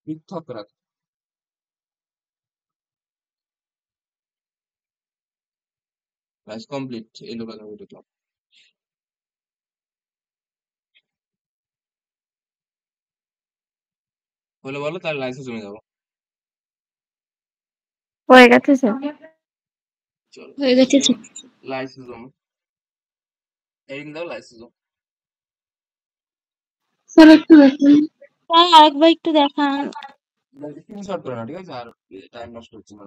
পৃথক রাখে। ব্যাস কমপ্লিট, এই লোকাল লিখলাম। বলে বলো, তাহলে লাইসোজমে যাবো। হয়ে গেছে স্যার। চলো, হয়ে গেছে স্যার। লাইসোজোম, হেডিং দাও লাইসোজোম। স্যার একটু দেখুন। স্যার আরেকবার একটু দেখান। স্ক্রিনশট করে না, ঠিক আছে? আর টাইম নষ্ট হচ্ছে না।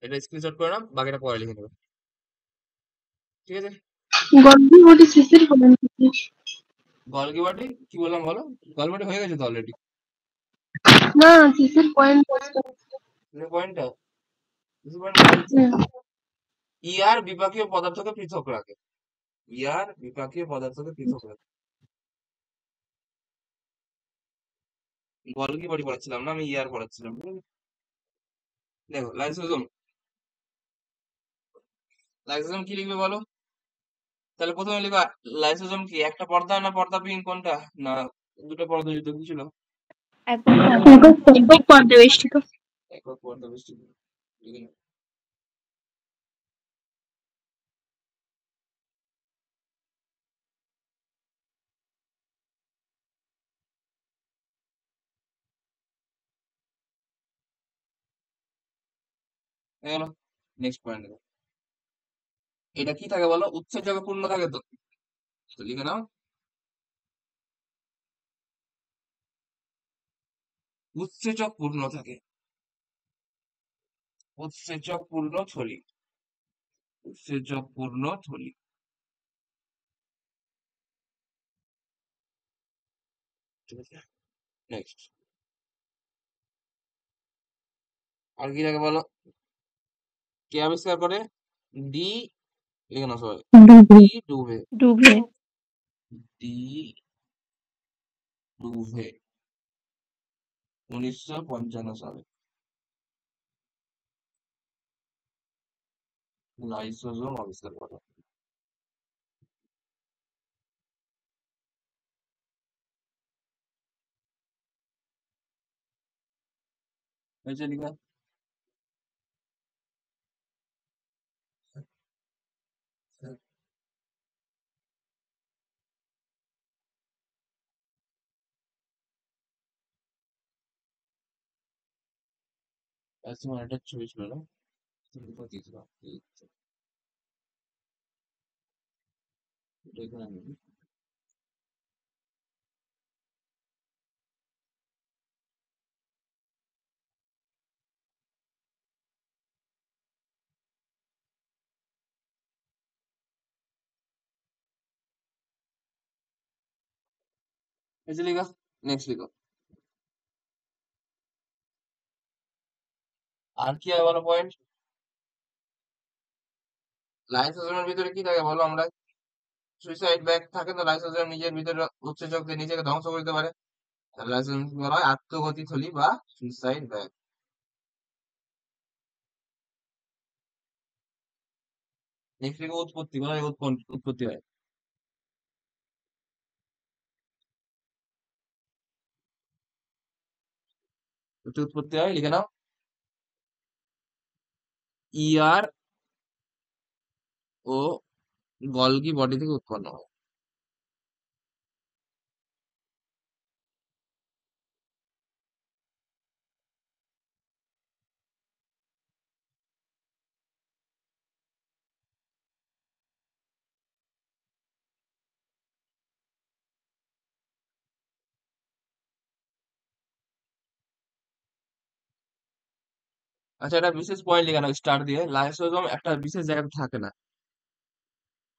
এটা স্ক্রিনশট করে নাও, বাকিটা পরে লিখে নেবে, ঠিক আছে? গল্পি বডি শেষের বলেন থেকে। গলগি বাটি কি বললাম বলো? গলগি বাটি হয়ে গেছে তো অলরেডি। না শেষের পয়েন্ট পয়েন্টটা বলছি, ইয়ার বিপাকীয় পদার্থকে পৃথক রাখে। ইয়ার বিপাকীয় পদার্থকে পৃথক রাখে। গলগি বাটি পড়াচ্ছিলাম না, আমি ইয়ার পড়াচ্ছিলাম, ঠিক আছে? দেখো, লাইসোজোম, লাইসোজোম কি লিখবে বলো? তাহলে প্রথমে লিখবা, লাইসোজোম কি একটা পর্দা না পর্দাবিহীন, কোনটা? না দুটো পর্দা যুক্ত, কি ছিল? একক পর্যবেষ্টিত। একক পর্দা বেষ্টিত। লিখে নাও। হয়ে গেল। নেক্সট পয়েন্ট, এটা কি থাকে বলো? উৎসেচকে পূর্ণ থাকে তো। তো লিখে নাও, উৎসেচক পূর্ণ থাকে। উৎসেচক পূর্ণ থলি। উৎসেচক পূর্ণ থলি। ঠিক আছে, নেক্সট। আর কি থাকে বলো? কে আবিষ্কার করে? ডি, লিখে নাও সবাই, ডি ডুভে। ডুভে। ডি ডুভে 1955 সালে লাইসোজোম আবিষ্কার করে। হয়েছে লিখা? তোমার একটা ছবি ছিল না, তুমি কোথায় দিয়েছিলাম? এই তো, এটা এখানে নেই। হয়েছে লিখা? নেক্সট লিখো। আর কি হয় বলো পয়েন্ট? লাইসোজোমের ভিতরে কি থাকে বলো? আমরা সুইসাইড ব্যাগ থাকে তো লাইসোজোম নিজের ভিতরে উৎসেচক দিয়ে নিজেকে ধ্বংস করতে পারে, তাহলে লাইসোজোম বলা হয় আত্মঘাতী থলি বা সুইসাইড ব্যাগ। নেক্সট লিখো উৎপত্তি, কোথায় উৎপত্তি হয়? উৎপত্তি হয় লিখে নাও, ইয়ার ও গলগি বডি থেকে উৎপন্ন হয়। আচ্ছা, এটা বিশেষ পয়েন্ট লিখে নাও স্টার দিয়ে, লাইসোজোম একটা বিশেষ জায়গাতে থাকে না।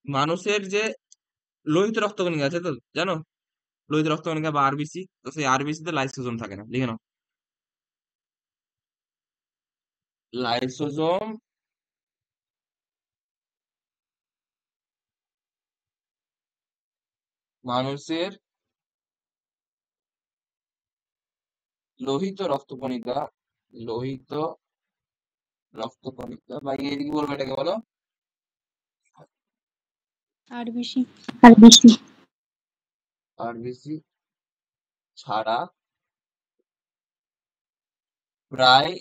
মানুষের যে লোহিত রক্তকণিকা আছে তো, জানো, লোহিত রক্তকণিকা বা আরবিসি, তো সেই আরবিসি তে লাইসোজোম থাকে না, লিখে নাও। লাইসোজোম মানুষের লোহিত রক্তকণিকা, লোহিত রক্তকণিকা বা ইংরেজি কি বলবো এটাকে বলো? আরবিসি। আরবিসি ছাড়া প্রায়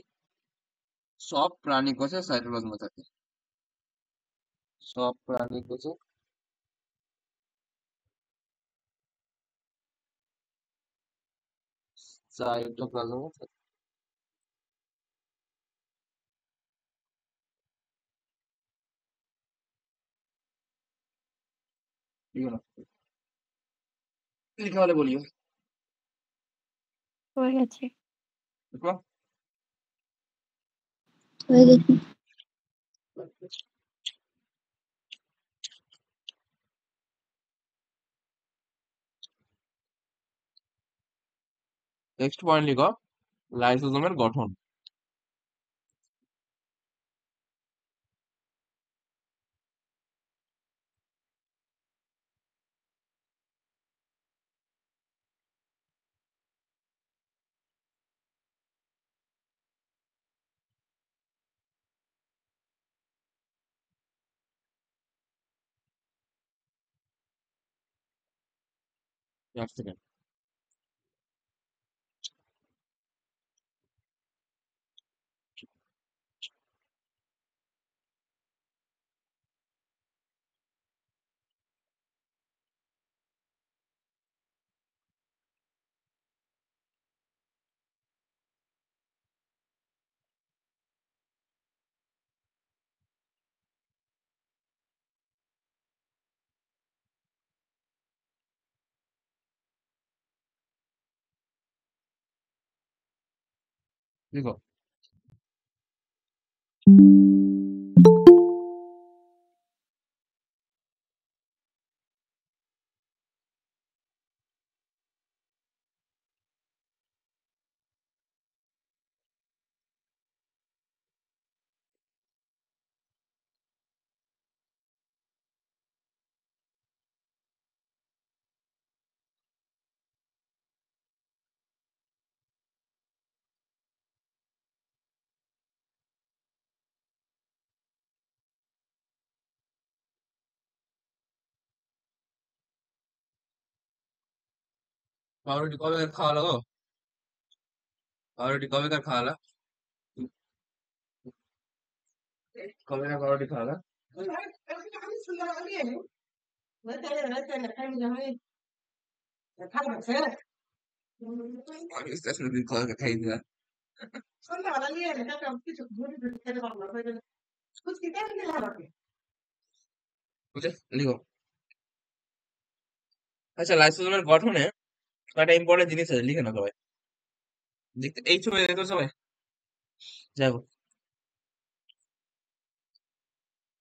সব প্রাণী কোষে সাইটোপ্লাজম থাকে। সব প্রাণী কোষে সাইটোপ্লাজম থাকে। ঠিক আছে, লিখে হলে বলিও। হয়ে গেছে। দেখো, হয়ে গেছে। নেক্সট পয়েন্ট লিখো, লাইসোজোমের গঠন। এক সেকেন্ড, লিখো। পাউরুটি কবে খাওয়ালো গো? পাউরুটি কবে খাওয়ালা? কবে পাউরুটি খাওয়ালা? আমি স্টেশনে দিন খাওয়া খাই দিলা। বুঝলে, লিখো। আচ্ছা, লাইসোজোমের গঠনে একটা ইম্পর্টেন্ট জিনিস আছে, লিখে না সবাই। দেখতে এই ছবি দেখো সবাই, যাই হোক,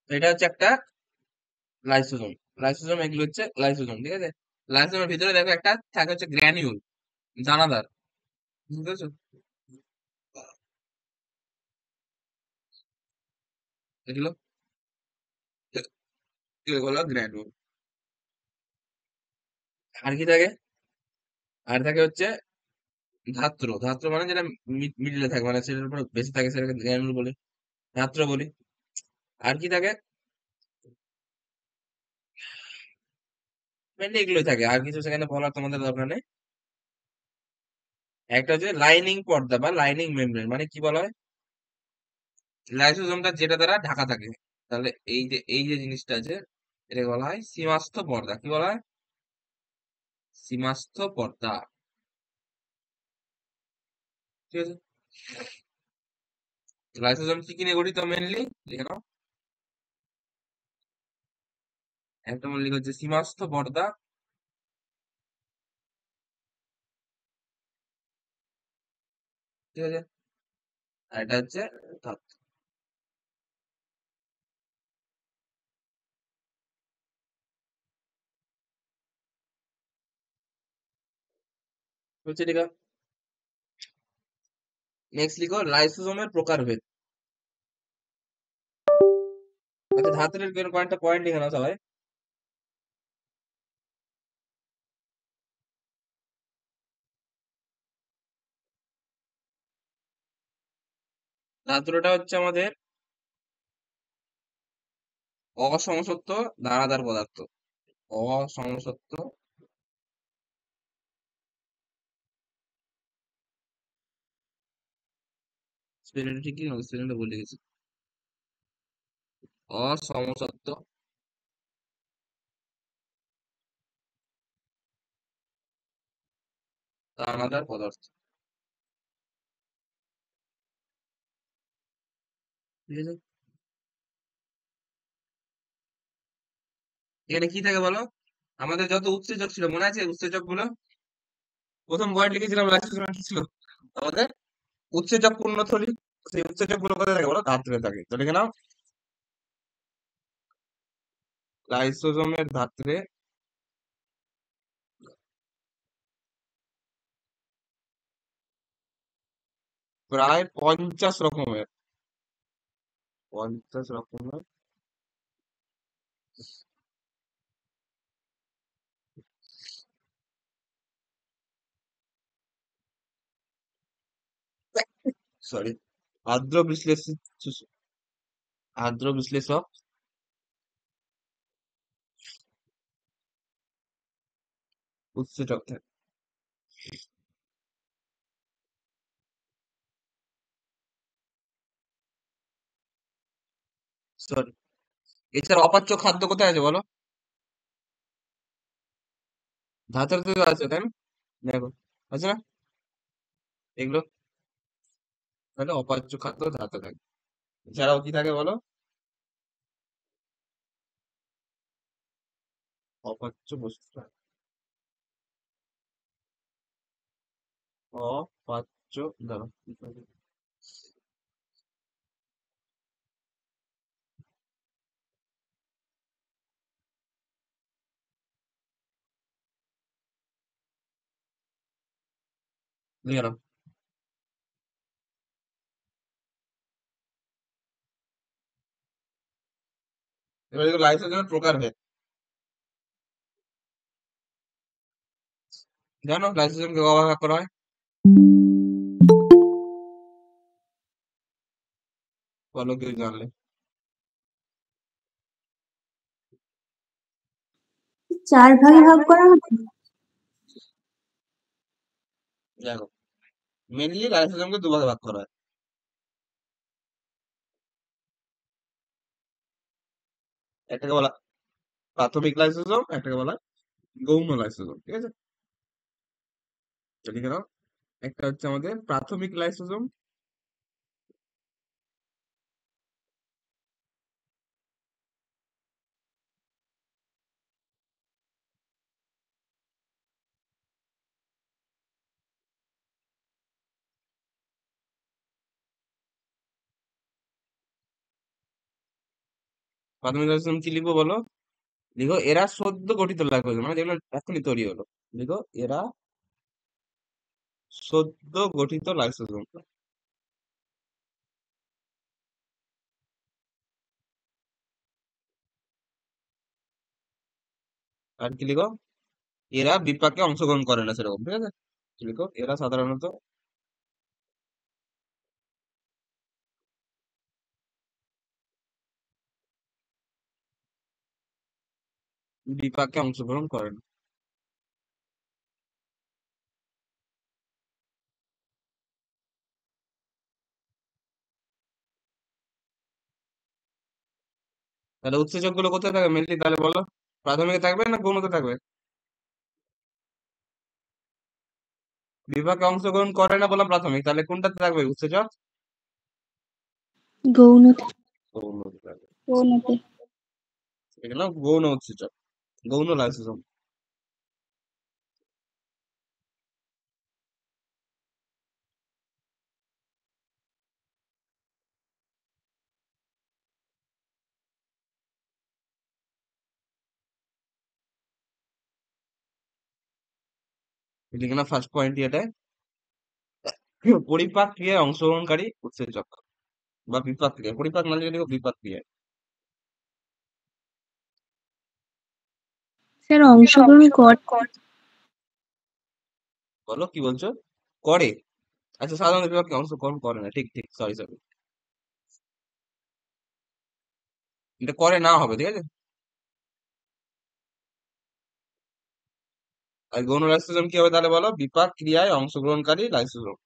এটা হচ্ছে একটা লাইসোজোম। লাইসোজোম এগুলো হচ্ছে লাইসোজোম, ঠিক আছে। লাইসোজোমের ভিতরে দেখো একটা থাকে হচ্ছে গ্র্যানিউল, দানাদার, বুঝতে পেরেছো? এগুলো এগুলো হলো গ্র্যানিউল। আর কি থাকে? আর থাকে হচ্ছে ধাত্র। ধাত্র মানে যেটা মিডিলে থাকে, মানে সেটার উপর বেশি থাকে, সেটাকে গ্র্যানুল বলি, ধাত্র বলি। আর কি থাকে? মেনলি এগুলোই থাকে, আর কিছু সেখানে বলার তোমাদের দরকার নেই। একটা হচ্ছে লাইনিং পর্দা বা লাইনিং মেমব্রেন, মানে কি বলা হয়? লাইসোজোমটা যেটা দ্বারা ঢাকা থাকে। তাহলে এই যে জিনিসটা আছে, এটাকে বলা হয় সীমাস্থ পর্দা। কি বলা হয়? সীমাস্থ পর্দা। ঠিক আছে। লাইসোজোম কি কি নিয়ে গঠিত মেনলি? লিখে নাও। একটা মনে লিখে হচ্ছে সীমাস্থ পর্দা, ঠিক আছে। আর এটা হচ্ছে ধাত্র। হচ্ছে ঠিক আছে। নেক্সট লিখো লাইসোজোমের প্রকারভেদ। আচ্ছা, ধাত্রের কয়েকটা পয়েন্ট লিখে নাও সবাই। ধাত্রটা হচ্ছে আমাদের অসমসত্ব দানাদার পদার্থ। অসমসত্ব স্পেলিংটা ঠিক কি? স্পেলিংটা ভুলে গেছি। অসমসত্ব দানাদার পদার্থ, ঠিক আছে। এখানে কি থাকে বলো? আমাদের যত উৎসেচক ছিল মনে আছে? উৎসেচক গুলো প্রথম পয়েন্ট লিখেছিলাম লাইসোজোমে কি ছিল আমাদের? উৎসেচক পূর্ণথলি। সেই উৎসেচক গুলো কোথায় থাকে বলো? ধাত্রে থাকে। তো লিখে নাও, লাইসোজোমের ধাত্রে প্রায় 50 রকমের সরি আর্দ্র বিশ্লেষিত আর্দ্র বিশ্লেষক উৎসেচক থাকে। সরি, এছাড়া অপাচ্য খাদ্য কোথায় আছে বলো? ধাত্রে তো আছে, তাই না? দেখো, আছে না এগুলো? তাহলে অপাচ্য খাদ্য ধাতে থাকে। এছাড়াও কি থাকে বলো? অপাচ্য বস্তু থাকে। অপাচ্য, দাঁড়াও কি থাকে? লিখে নাও। এবার দেখো লাইসোজোমের প্রকারভেদ। জানো লাইসোজোমকে কভাবে ভাগ করা হয়? বলো কেউ জানলে। 4 ভাগে ভাগ করা হবে। দেখো, মেনলি লাইসোজোমকে দুভাগে ভাগ করা হয়। একটাকে বলা প্রাথমিক লাইসোজোম, একটাকে বলা গৌণ লাইসোজোম, ঠিক আছে। তো লিখে নাও, একটা হচ্ছে আমাদের প্রাথমিক লাইসোজোম, প্রাথমিক লাইসোজোম কি লিখবো বলো? লিখো এরা সদ্য গঠিত লাইসোজোম, মানে যেগুলো এখনই তৈরি হলো। লিখো এরা সদ্য গঠিত লাইসোজোম। আর কি লিখো? এরা বিপাকে অংশগ্রহণ করে না সেরকম, ঠিক আছে? লিখো এরা সাধারণত বিপাকে অংশগ্রহণ করে না। তাহলে উৎসেচক গুলো কোথায় থাকবে মেনলি তাহলে বলো? প্রাথমিকে থাকবে না গৌণতে থাকবে? বিপাকে অংশগ্রহণ করে না বললাম প্রাথমিক, তাহলে কোনটাতে থাকবে উৎসেচক? গৌণতে। গৌণতে থাকবে। গৌণতে। এগুলো গৌণ উৎসেচক, গৌণ লাইসোজোম। লিখে না ফার্স্ট পয়েন্ট এটা, পরিপাক ক্রিয়ায় অংশগ্রহণকারী উৎসেচক বা বিপাক ক্রিয়া। পরিপাক না লিখে লিখো বিপাক ক্রিয়ায়। স্যার অংশগ্রহণ বলো কি বলছো? করে? আচ্ছা সাধারণ বিপাকে অংশগ্রহণ করে না, ঠিক ঠিক, সরি সরি, এটা করে না হবে, ঠিক আছে? আর গৌণ লাইসোজোম কি হবে তাহলে বলো? বিপাক ক্রিয়ায় অংশগ্রহণকারী লাইসোজোম।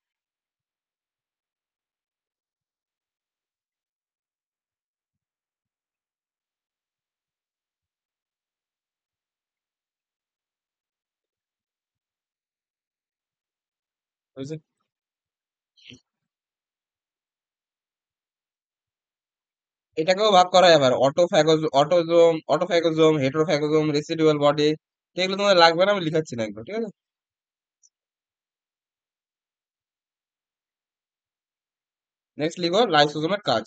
বুঝেছে? এটাকেও ভাগ করা যাবে, অটোফ্যাগোজোম, হেটারোফ্যাগোজোম, রেসিডুয়াল বডি। এগুলো তোমাদের লাগবে না, আমি লিখাচ্ছি না একদম, ঠিক আছে? নেক্সট লিখো লাইসোজোমের কাজ।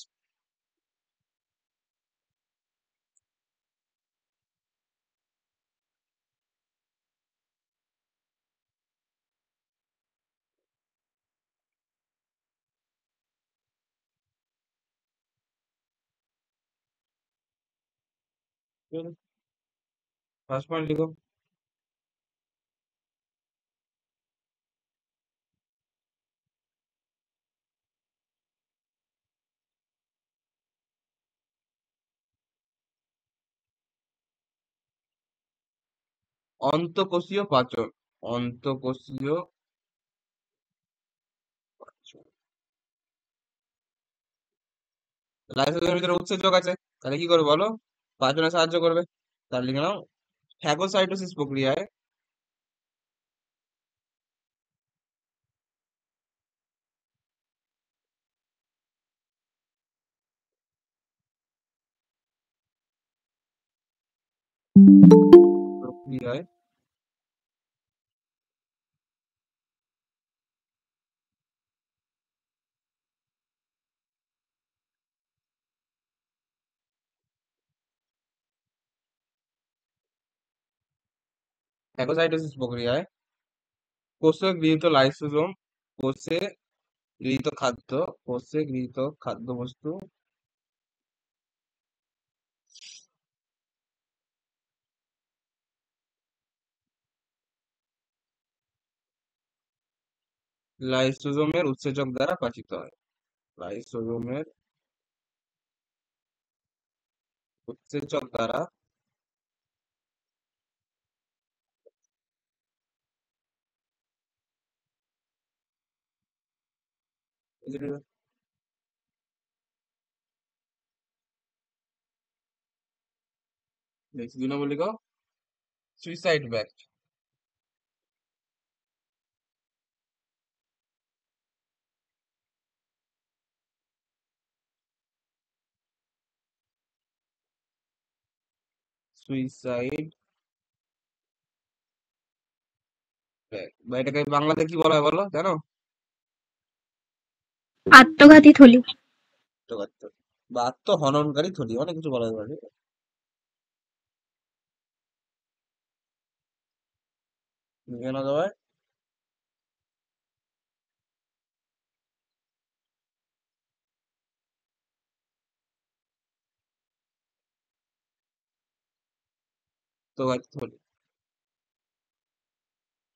ফার্স্ট পয়েন্ট লিখো। অন্তঃকোষীয় পাচন। অন্তঃকোষীয় পাচন। লাইসোজোমের ভিতরে উৎসেচক আছে, তাহলে কি করবে বলো? পাচনে সাহায্য করবে। তাহলে লিখে নাও ফ্যাগোসাইটোসিস প্রক্রিয়ায় প্রক্রিয়ায় ফ্যাগোসাইটোসিস প্রক্রিয়ায় কোষে গৃহীত লাইসোজোম, কোষে গৃহীত খাদ্য, কোষে গৃহীত খাদ্যবস্তু লাইসোজোমের উৎসেচক দ্বারা পাচিত হয়। লাইসোজোমের উৎসেচক দ্বারা নেক্সট 2 নম্বর লিখো সুইসাইড ব্যাক্ট। সুইসাইড ব্যাক্ট বা এটাকে বাংলাতে কি বলা হয় বলো জানো? আত্মঘাতী থলি। আত্মঘাতী বা আত্মহননকারী থলি, অনেক কিছু বলা যাবে। লিখে নাও সবাই। আত্মঘাতী থলি।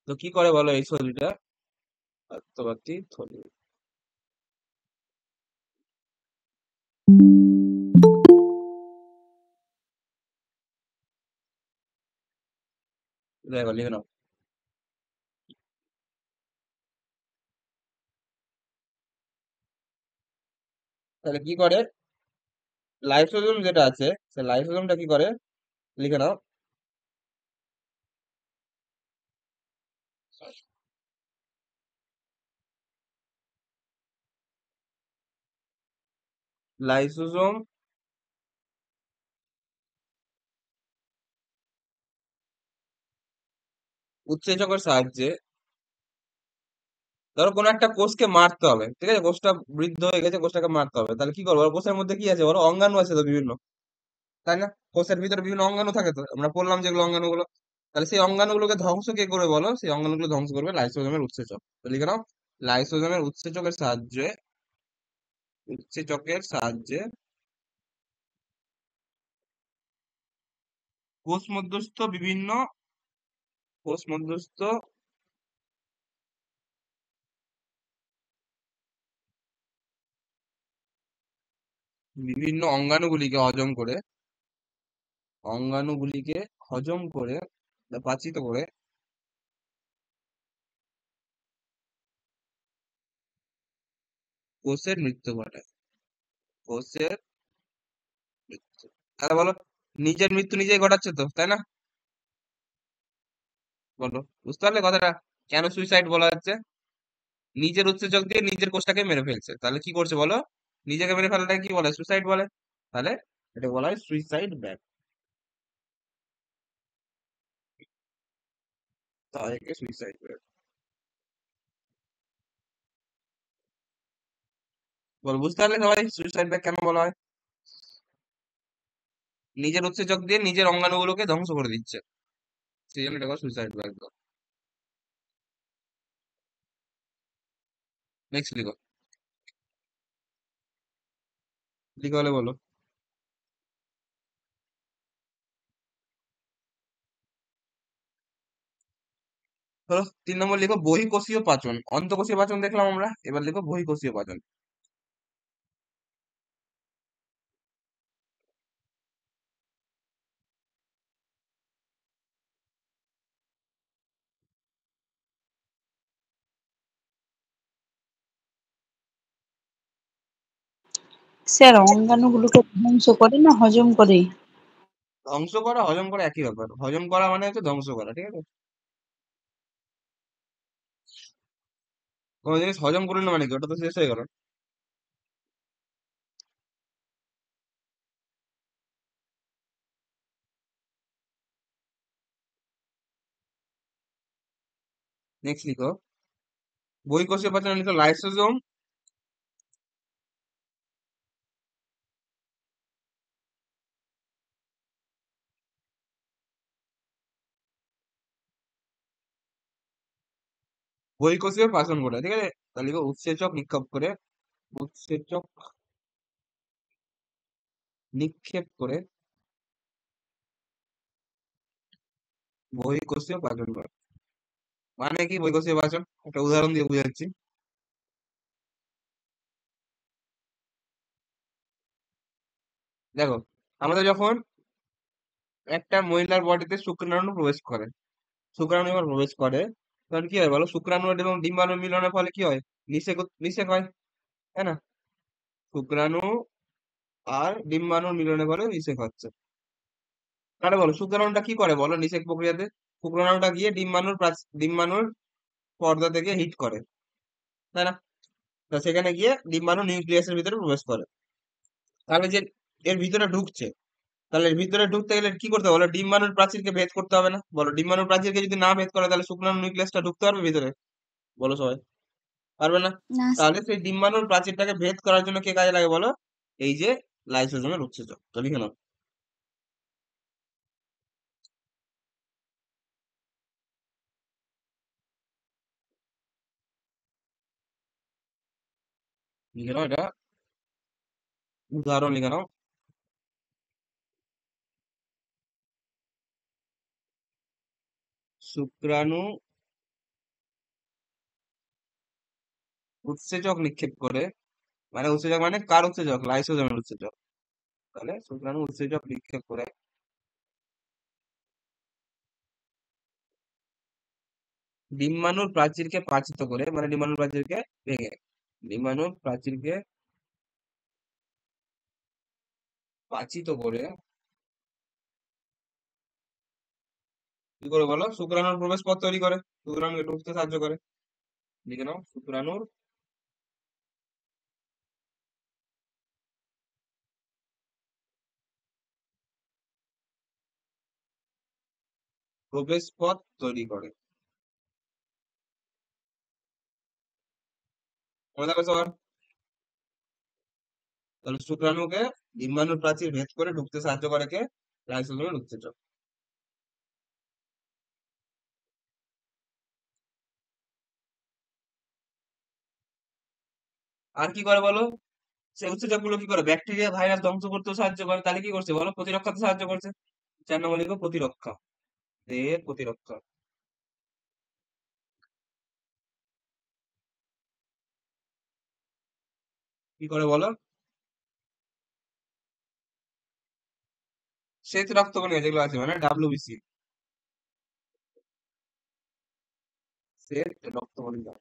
তো কি করে বলো এই থলিটা? আত্মঘাতী থলি। দেখো লিখে নাও। তাহলে কি করে, লাইসোজোম যেটা আছে সে লাইসোজোমটা কি করে, লিখে নাও। লাইসোজোম উৎসেচকের সাহায্যে, ধরো কোনো একটা কোষকে মারতে হবে, ঠিক আছে, কোষটা বৃদ্ধ হয়ে গেছে, কোষটাকে মারতে হবে, তাহলে কি করবো? কোষের মধ্যে কি আছে বলো? অঙ্গাণু আছে তো বিভিন্ন, তাই না? কোষের ভিতরে বিভিন্ন অঙ্গাণু থাকে, তো আমরা পড়লাম যেগুলো অঙ্গাণুগুলো। তাহলে সেই অঙ্গাণুগুলোকে ধ্বংস কে করে বলো? সেই অঙ্গাণুগুলো ধ্বংস করবে লাইসোজোমের উৎসেচক। তো লিখে নাও, লাইসোজোমের উৎসেচকের সাহায্যে, উৎসেচকের সাহায্যে কোষ মধ্যস্থ বিভিন্ন, কোষ মধ্যস্থ বিভিন্ন অঙ্গাণুগুলিকে হজম করে, অঙ্গাণুগুলিকে হজম করে বা পাচিত করে কোষের মৃত্যু ঘটায়, কোষের মৃত্যু। তাহলে বলো, নিজের মৃত্যু নিজেই ঘটাচ্ছে তো, তাই না? বলো, বুঝতে পারলে কথাটা? কেন সুইসাইড বলা হচ্ছে? নিজের উৎসেচক দিয়ে নিজের কোষটাকে মেরে ফেলছে, তাহলে কি করছে বলো? নিজেকে মেরে ফেলাটাকে কি বলে? সুইসাইড বলে। তাহলে এটা বলা হয় সুইসাইড ব্যাক, তাহলে সুইসাইড ব্যাক। বল, বুঝতে পারলে সবাই সুইসাইড ব্যাক কেন বলা হয়? নিজের উৎসেচক দিয়ে নিজের অঙ্গাণুগুলোকে ধ্বংস করে দিচ্ছে, সেই জন্য এটা সুইসাইড ব্যাক। নেক্সট লিখো, লিখো হলে বলো। ধরো 3 নম্বর লিখো বহিঃকোষীয় পাচন। অন্তঃকোষীয় পাচন দেখলাম আমরা, এবার লিখো বহিঃকোষীয় পাচন। স্যার অঙ্গাণুগুলোকে ধ্বংস করে না হজম করে? ধ্বংস করা হজম করা একই ব্যাপার, হজম করা মানে হচ্ছে ধ্বংস করা, ঠিক আছে? কোনো জিনিস হজম করলো মানে কি, ওটা তো শেষ হয়ে গেল। নেক্সট লিখো, বহিঃকোষীয় পাচনে লিখো লাইসোজোম, বহিঃকোষীয় পাচন করে, ঠিক আছে? তাহলে লিখো উৎসেচক নিক্ষেপ করে, উৎসেচক নিক্ষেপ করে বহিঃকোষীয় পাচন করে। মানে কি বহিঃকোষীয় পাচন? একটা উদাহরণ দিয়ে বুঝাচ্ছি। দেখো, আমাদের যখন একটা মহিলার বডিতে শুক্রাণু প্রবেশ করে, শুক্রাণু যখন প্রবেশ করে, তখন কি হয় বলো? শুক্রাণু এবং ডিম্বাণু মিলনের ফলে কি হয়? নিষেক নিষেক হয়, তাই না? শুক্রাণু আর ডিম্বাণুর মিলনের ফলে নিষেক হচ্ছে। তাহলে বলো শুক্রাণুটা কি করে বলো নিষেক প্রক্রিয়াতে? শুক্রাণুটা গিয়ে ডিম্বাণুর পর্দা থেকে হিট করে, তাই না? তা সেখানে গিয়ে ডিম্বাণু নিউক্লিয়াসের ভিতরে প্রবেশ করে। তাহলে যে এর ভিতরে ঢুকছে, তাহলে এর ভিতরে ঢুকতে গেলে কি করতে হবে বলো? ডিম্বাণুর প্রাচীরকে ভেদ করতে হবে না? বলো, ডিম্বাণুর প্রাচীরকে যদি না ভেদ করে তাহলে শুক্রাণু নিউক্লিয়াসটা ঢুকতে পারবে ভিতরে? বলো সবাই, পারবে না। না তাহলে সেই ডিম্বাণুর প্রাচীরটাকে ভেদ করার জন্য কে কাজে লাগে বলো? এই যে লাইসোজোমের উৎসেচক। তো লিখে নাও, লিখে নাও এটা উদাহরণ, লিখে নাও। শুক্রাণু উৎসেচক নিক্ষেপ করে, মানে উৎসেচক মানে কার উৎসেচক? লাইসোজোমের উৎসেচক। তাহলে শুক্রাণু উৎসেচক নিক্ষেপ করে ডিম্বাণুর প্রাচীরকে পাচিত করে, মানে ডিম্বাণুর প্রাচীরকে ভেঙে, ডিম্বাণুর প্রাচীরকে পাচিত করে কি করে বলো? শুক্রাণুর প্রবেশ পথ তৈরি করে, শুক্রাণুকে ঢুকতে সাহায্য করে। লিখে নাও, শুক্রাণুর প্রবেশ পথ তৈরি করে। মনে থাকবে সবার? তাহলে শুক্রাণুকে ডিম্বাণুর প্রাচীর ভেদ করে ঢুকতে সাহায্য করে কে? লাইসোজোমের উৎসেচক। আর কি করে বলো? সেই উৎসেচক গুলো কি করে? ব্যাকটেরিয়া ভাইরাস ধ্বংস করতেও সাহায্য করে। তাহলে কি করছে বলো? প্রতিরক্ষাতে সাহায্য করছে। 4 নম্বর লিখো, প্রতিরক্ষা, দেহের প্রতিরক্ষা। কি করে বলো? শ্বেত রক্তকণিকা যেগুলো আছে, মানে ডাব্লিউবিসি, শ্বেত রক্তকণিকা।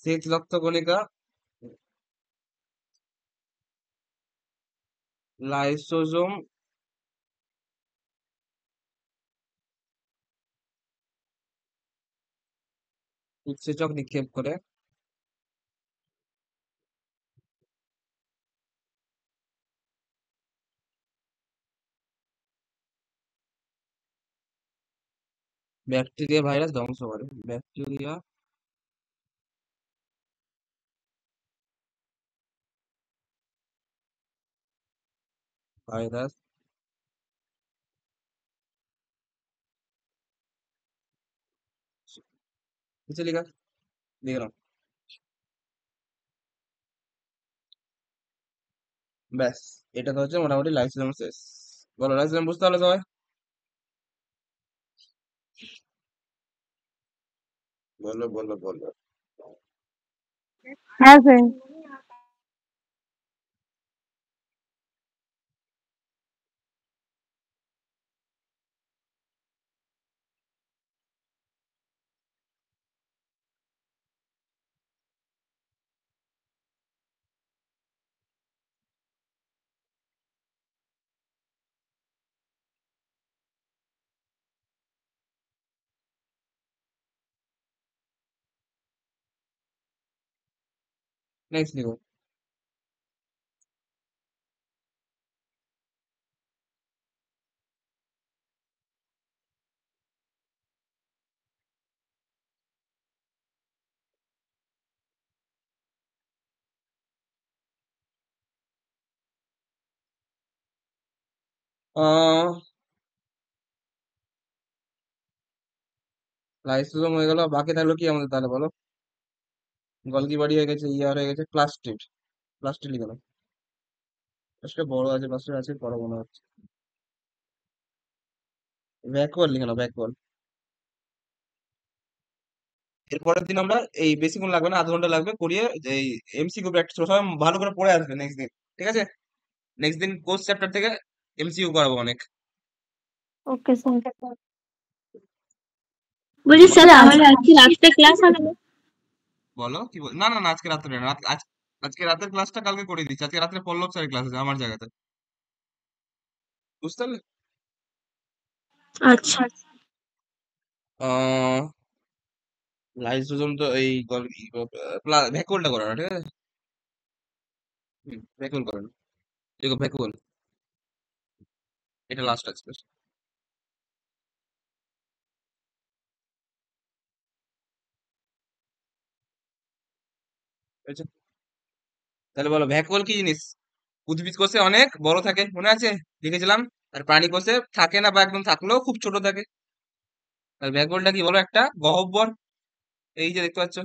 শ্বেত রক্তকণিকা লাইসোজোম উৎসেচক নিক্ষেপ করে ব্যাকটেরিয়া ভাইরাস ধ্বংস করে। ব্যাকটেরিয়া ভাইরাস নিচে লেখা, লিখে নাও। ব্যাস, এটা তো হচ্ছে মোটামুটি লাইসোজোম শেষ। বলো, লাইসোজোম বুঝতে পারলে সবাই? বলো বলো বলো। হ্যাঁ স্যার। নেক্সট লিখো। আহ লাইসোজোম হয়ে গেল, বাকি থাকলো কি আমাদের? তাহলে বলো, গলগি বাড়ি হয়ে গেছে, ইয়ার হয়ে গেছে, প্লাস্টিড। প্লাস্টিড লিখে নাও। প্লাস্টিড বড় আছে, প্লাস্টিড আছে, বড় মনে হচ্ছে। ভ্যাকুয়াল লিখে নাও, ভ্যাকুয়াল। এরপরের দিন আমরা, এই বেশিক্ষণ লাগবে না, আধ ঘন্টা লাগবে, করিয়ে এই এমসিকিউ প্র্যাকটিস করবো। সবাই ভালো করে পড়ে আসবে নেক্সট দিন, ঠিক আছে? নেক্সট দিন কোর্স চ্যাপ্টার থেকে এমসিকিউ করাবো অনেক। Okay sir. বলছি স্যার স্যার তাহলে আজকে রাত্রে ক্লাস হবে না? বলো কি না না না, আজকে রাত্রে না, আজকে রাতের ক্লাসটা কালকে করে দিচ্ছি। আজকে রাত্রে পল্লব স্যারের ক্লাস আছে আমার জায়গাতে, বুঝতে পারলে? আচ্ছা। আহ লাইসোজোম তো এই ভ্যাকুয়ালটা করো না, ঠিক আছে? ভ্যাকুয়াল করো না, দেখো ভ্যাকুয়াল, এটা লাস্ট আছে। বুঝেছো? তাহলে বলো, ভ্যাকুয়াল কি জিনিস? উদ্ভিদ কোষে অনেক বড় থাকে, মনে আছে? লিখেছিলাম। আর প্রাণী কোষে থাকে না, বা একদম থাকলেও খুব ছোট থাকে। তাহলে ব্যাকওয়ার্ডটা কি বলো, একটা গহ্বর। এই যে দেখতে পাচ্ছ,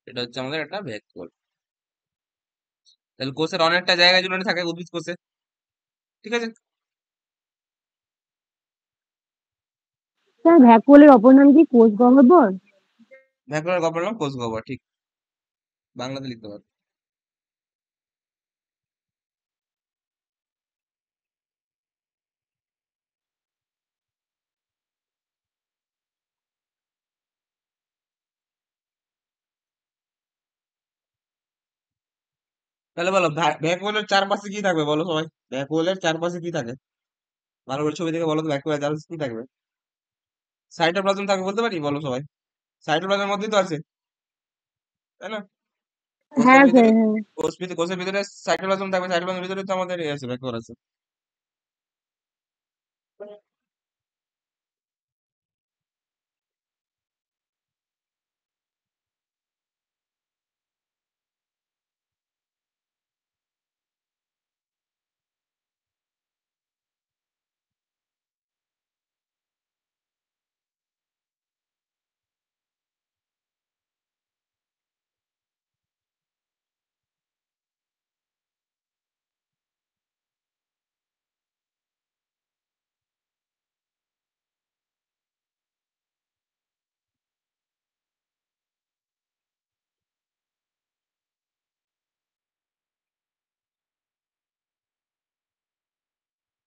এটা হচ্ছে আমাদের একটা ব্যাকওয়ার্ড। তাহলে কোষের অনেকটা জায়গা জুড়ে থাকে উদ্ভিদ কোষে, ঠিক আছে। স্যার ভ্যাকুয়ালের অপর নাম কি কোষ গহ্বর? ব্যাকওয়ার্ডের গহ্বরের নাম কোষ গহ্বর, ঠিক। বাংলাতে লিখতে পারো। তাহলে বলো, ব্যাকওয়ার্ডের চারপাশে কি থাকবে বলো সবাই। ব্যাকওয়ার্ডের চারপাশে কি থাকে, ভালো করে ছবি দেখে বলো তো, ব্যাকওয়ার্ডের চারপাশে কি থাকবে। সাইটোপ্লাজম থাকবে বলতে পারি, বলো সবাই। সাইটোপ্লাজমের মধ্যেই তো আছে, তাই না? কোষের হ্যাঁ ভিতরে, স্যার হ্যাঁ। কোষের ভিতরে সাইটোপ্লাজম থাকবে, সাইটোপ্লাজমের ভিতরে তো আমাদের আছে, ব্যাকওয়ার্ড আছে।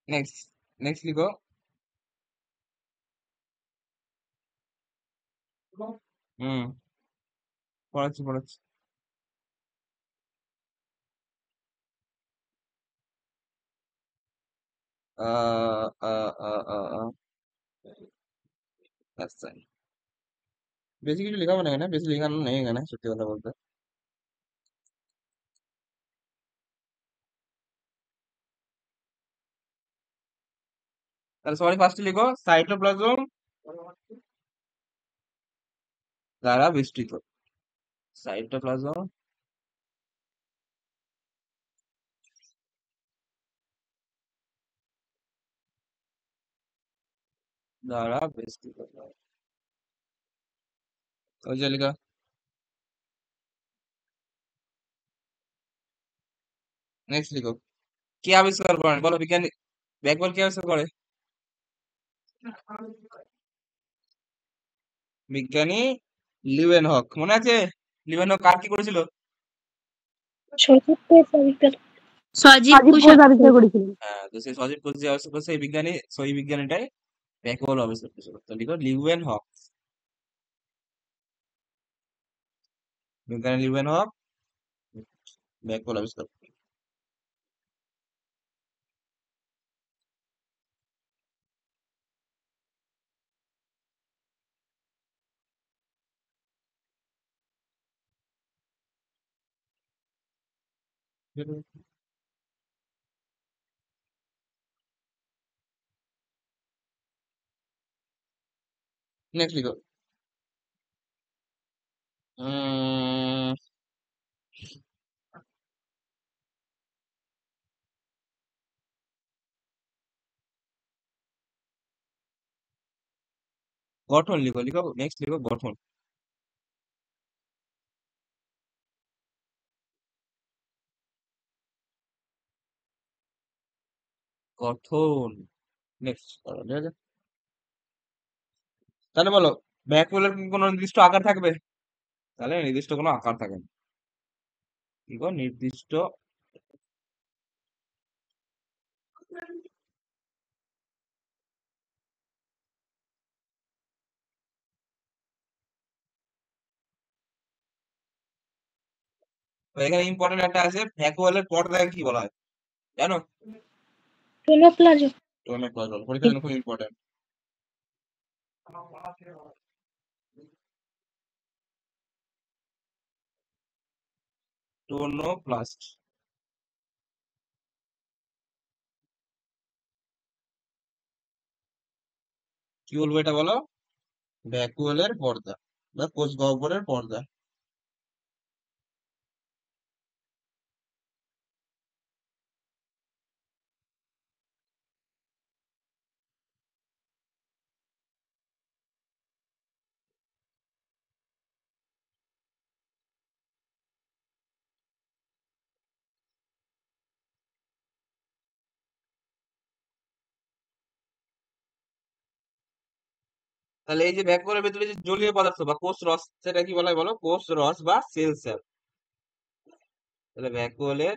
নেক্সট, নেক্সট লিখো। হুম, পড়াচ্ছি পড়াচ্ছি। আচ্ছা, বেশি কিছু লেখাবো না এখানে, বেশি লেখানো নেই এখানে, সত্যি কথা বলতে। তাহলে সবাই ফার্স্টে লিখো, সাইটোপ্লাজম দ্বারা বেষ্টিত। সাইটোপ্লাজম দ্বারা বেষ্টিত, ওই যে লেখা। নেক্সট লিখো, কে আবিষ্কার করেন বলো বিজ্ঞানী, ব্যাকওয়ার্ড কে আবিষ্কার করে? বিজ্ঞানী লিউয়েনহক, মনে আছে? লিউয়েনহক কার কি করেছিল? সঠিক কোষ আবিষ্কার। সজীব সজীব কোষ ঘোষ আবিষ্কার। আবিষ্কার করেছিলেন। হ্যাঁ, তো সেই সজীব কোষ যে আবিষ্কার করছে, সেই বিজ্ঞানীটাই ব্যাকওয়ার্ড আবিষ্কার করেছিল। তো লিখো লিউয়েনহক, বিজ্ঞানী লিউয়েনহক ব্যাকওয়ার্ড আবিষ্কার নেক্সট লিখো, উম, গঠন লিখো, লিখো নেক্সট লিখো গঠন। গঠন নেক্সট, ঠিক আছে। তাহলে বলো, ব্যাকওয়ার্ডের কি কোনো নির্দিষ্ট আকার থাকবে? তাহলে নির্দিষ্ট কোনো আকার থাকে না, কি গো নির্দিষ্ট। তো এখানে ইম্পর্টেন্ট একটা আছে, ভ্যাকুয়ালের পর্দাকে কি বলা হয় জানো? টোনোপ্লাজম। টোনোপ্লাজম, পরীক্ষার জন্য খুব ইম্পর্টেন্ট। টোনোপ্লাস্ট, কি বলবো এটা বলো? ভ্যাকুয়ালের পর্দা বা কোষ গহ্বরের পর্দা। তাহলে এই যে ভ্যাকুয়ালের ভেতরে যে জলীয় পদার্থ বা কোষ রস, সেটা কি বলা হয় বলো? কোষ রস বা সেল স্যাপ। তাহলে ভ্যাকুয়ালের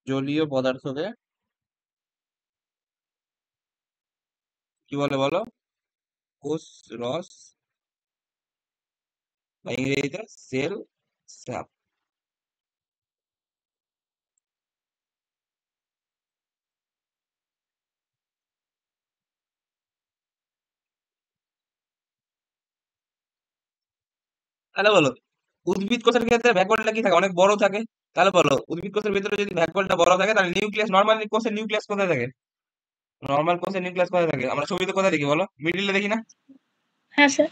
জলীয় পদার্থকে কি বলে বলো? কোষ রস বা ইংরেজিতে সেল স্যাপ। তাহলে বলো উদ্ভিদ কোষের ক্ষেত্রে ভ্যাকুয়ালটা কি থাকে? অনেক বড় থাকে। তাহলে বলো উদ্ভিদ কোষের ভিতরে যদি ভ্যাকুয়ালটা বড় থাকে তাহলে নিউক্লিয়াস, নর্মাল কোষের নিউক্লিয়াস কোথায় থাকে? নর্মাল কোষের নিউক্লিয়াস কোথায় থাকে? আমরা ছবিতে কোথায় দেখি বলো? মিডিলে দেখি না? হ্যাঁ স্যার।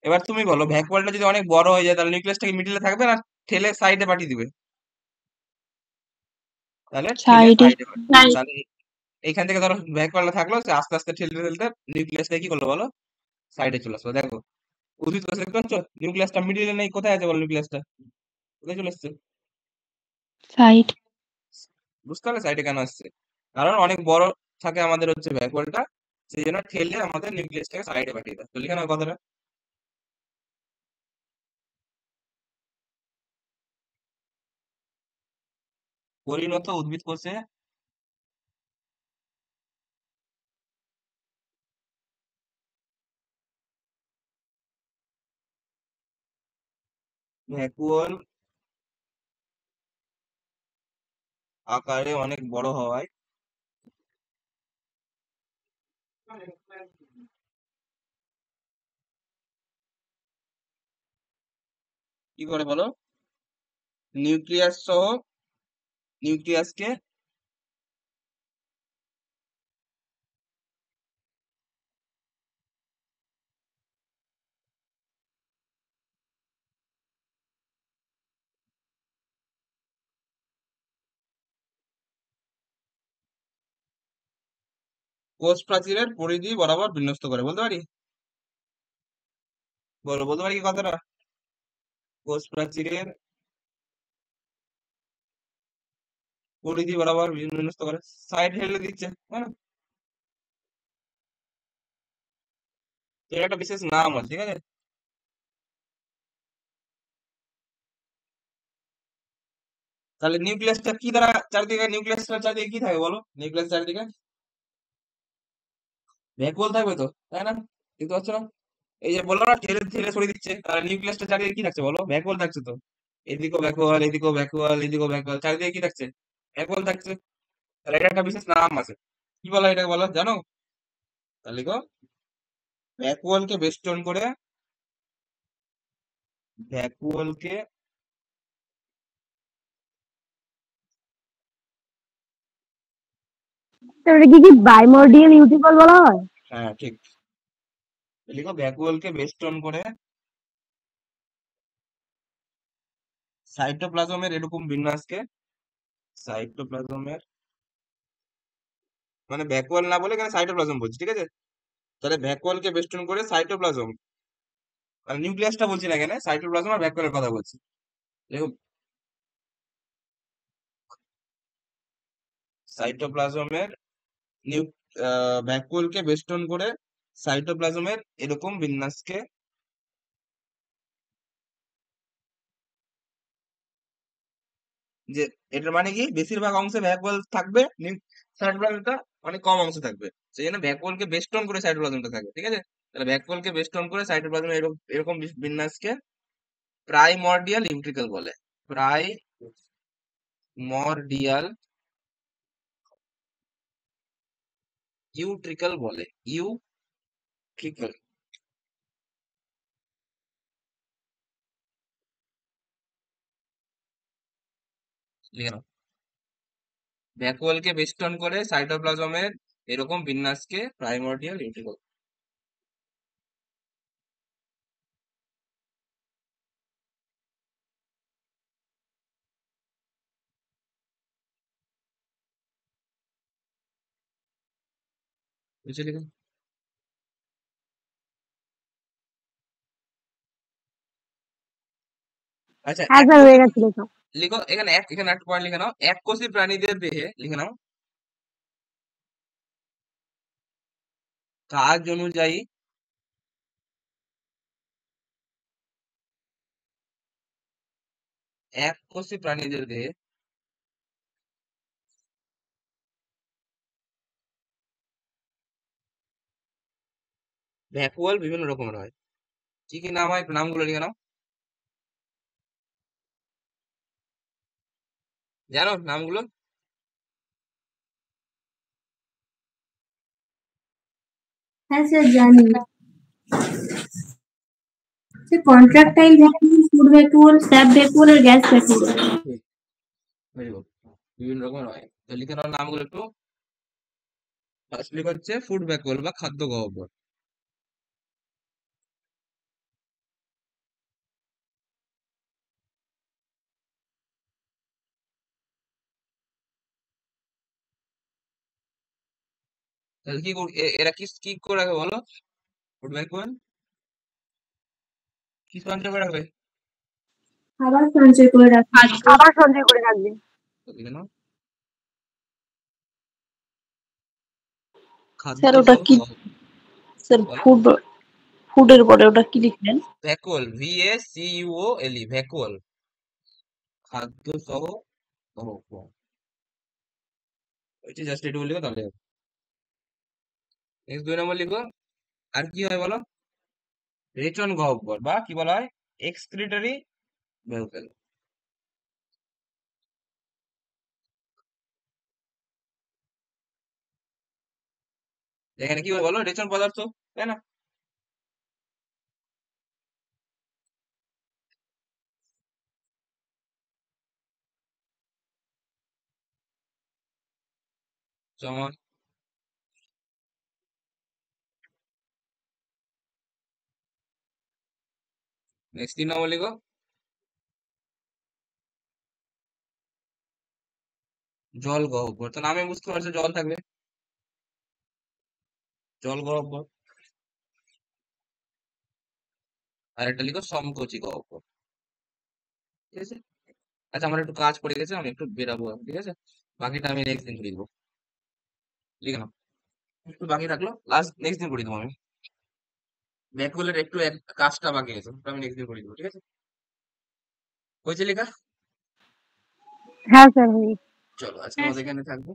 এবার তুমি বলো ভ্যাকুয়ালটা যদি অনেক বড় হয়ে যায় তাহলে নিউক্লিয়াসটা কি মিডিলে থাকবে না ঠেলে সাইডে পাঠিয়ে দিবে? তাহলে ঠেলে সাইডে। সাইডে পাঠিয়ে, তাহলে এইখান থেকে ধরো ভ্যাকুয়ালটা থাকলো, সে আস্তে আস্তে ঠেলতে ঠেলতে নিউক্লিয়াসটা কি করলো বলো? সাইডে চলে আসলো। দেখো উদ্ভিদ কোষে দেখতে পাচ্ছ নিউক্লিয়াসটা মিডিলে নেই, কোথায় আছে বলো? নিউক্লিয়াসটা কোথায় চলে আসছে? সাইড। বুঝতে পারলে সাইডে কেন আসছে? কারণ অনেক বড় থাকে আমাদের হচ্ছে ভ্যাকুয়ালটা, সেই জন্য ঠেলে আমাদের নিউক্লিয়াসটাকে সাইডে পাঠিয়ে দেয়। তো লিখে নাও কথাটা। পরিণত উদ্ভিদ কোষে ভ্যাকুয়াল আকারে অনেক বড় হওয়ায় কি করে বলো? নিউক্লিয়াস সহ নিউক্লিয়াসকে কোষ প্রাচীরের পরিধি বরাবর বিন্যস্ত করে। বলতে পারি? বলো, বলতে পারি কি কথাটা? কোষ প্রাচীরের পরিধি বরাবর বিন্যস্ত করে, সাইড ঠেলে দিচ্ছে, তাই না? এর একটা বিশেষ নাম আছে, ঠিক আছে? তাহলে নিউক্লিয়াসটা কি দ্বারা চারিদিকে, নিউক্লিয়াসটা চারিদিকে কি থাকে বলো? নিউক্লিয়াস চারিদিকে ভ্যাকুয়াল থাকবে তো, তাই না? দেখতে পাচ্ছ না? এই যে বললো না ঠেলে ঠেলে সরিয়ে দিচ্ছে, তাহলে নিউক্লিয়াসটা চারিদিকে কি থাকছে বলো? ভ্যাকুয়াল থাকছে তো। এদিকেও ভ্যাকুয়াল, এদিকেও ভ্যাকুয়াল, এদিকেও ভ্যাকুয়াল, চারিদিকে কি থাকছে? ভ্যাকুয়াল থাকছে। তাহলে এটা একটা বিশেষ নাম আছে, কি বলো এটাকে বলো জানো? তাহলে লিখো ভ্যাকুয়ালকে বেষ্টন করে, ভ্যাকুয়ালকে, তো ওটা কি প্রাইমর্ডিয়াল ইউটিকল বলা হয়? হ্যাঁ ঠিক, লিখো ভ্যাকুয়ালকে বেষ্টন করে সাইটোপ্লাজমের এরকম বিন্যাসকে, সাইটোপ্লাজমের, মানে ভ্যাকুয়াল না বলে এখানে সাইটোপ্লাজম বলছি, ঠিক আছে? তাহলে ভ্যাকুয়ালকে বেষ্টন করে সাইটোপ্লাজম, মানে নিউক্লিয়াসটা বলছি না, এখানে সাইটোপ্লাজম আর ভ্যাকুয়ালের কথা বলছি। দেখো সাইটোপ্লাজমের নিউ ভ্যাকুয়ালকে বেষ্টন করে সাইটোপ্লাজমের এরকম বিন্যাসকে, যে এটার মানে কি বেশিরভাগ অংশে ভ্যাকুয়াল থাকবে, সাইটোপ্লাজমটা অনেক কম অংশে থাকবে, সেই জন্য ভ্যাকুয়ালকে বেষ্টন করে সাইটোপ্লাজমটা থাকবে, ঠিক আছে? তাহলে ভ্যাকুয়ালকে বেষ্টন করে সাইটোপ্লাজমের এরকম এরকম বিন্যাসকে প্রাইমর্ডিয়াল ইউট্রিকল বলে। প্রাইমর্ডিয়াল ইউট্রিকল বলে। ইউট্রিকল, লিখে নাও। ভ্যাকুয়ালকে বেষ্টন করে সাইটোপ্লাজমের এরকম বিন্যাসকে প্রাইমর্ডিয়াল ইউট্রিকল। বুঝে লিখুন। আচ্ছা হ্যাঁ এক স্যার, হয়ে কোষে, গেছিল সব। লিখো এখানে এখানে একটা পয়েন্ট লিখে নাও, এককোষী প্রাণীদের দেহে লিখে নাও কাজ অনুযায়ী এককোষী প্রাণীদের দেহে ভ্যাকুয়াল বিভিন্ন রকমের হয়। কি কি নাম হয় একটু নামগুলো লিখে নাও, জানো নামগুলো? হ্যাঁ স্যার জানি। সে contractile vacuole, food vacuole, sap vacuole আর গ্যাস ভ্যাকুয়াল। ভেরি গুড, বিভিন্ন রকমের হয়। তো লিখে নাও নামগুলো একটু। ফার্স্ট লিখো হচ্ছে ফুড ভ্যাকুয়াল বা খাদ্য গহ্বর। তাহলে কি এরা কি কি করে রাখবে বলো? ফুড ভ্যাকুয়াল কি সঞ্চয় করে রাখবে? খাবার সঞ্চয় করে রাখা। খাবার সঞ্চয় করে রাখবে। তো লিখে নাও খাদ্য স্যার ওটা কি? গহ্বর। স্যার বলো ফুডের পরে ওটা কি লিখলেন? ভ্যাকুয়াল, VACUOLE, ভ্যাকুয়াল, খাদ্য সহ গহ্বর। ওইটা জাস্ট এটুকু লিখো তাহলে। নেক্সট 2 নম্বর লিখো, আর কি হয় বলো? রেচন গহ্বর বা কি বলা হয়? Excretory vacuole. এখানে কি হয় বলো? রেচন পদার্থ, তাই না? যেমন নেক্সট 3 নম্বর লিখো, জল গহ্বর। তো নামে বুঝতে পারছো জল থাকবে, জল গহ্বর। আর একটা লিখো সংকোচী গহ্বর। ঠিক আছে? আচ্ছা আমার একটু কাজ পড়ে গেছে, আমি একটু বেরাবো এখন, ঠিক আছে? বাকিটা আমি নেক্সট দিন লিখবো, লিখে নাও। একটু বাকি থাকলো, লাস্ট নেক্সট দিন করে দেবো আমি। ভ্যাকুয়ালের একটু কাজটা বাকি আছে, ওটা আমি নেক্সট দিন করে দেবো, ঠিক আছে? হয়েছে লেখা? হ্যাঁ স্যার, হয়ে চলো আজকে আমাদের এখানে থাকবো।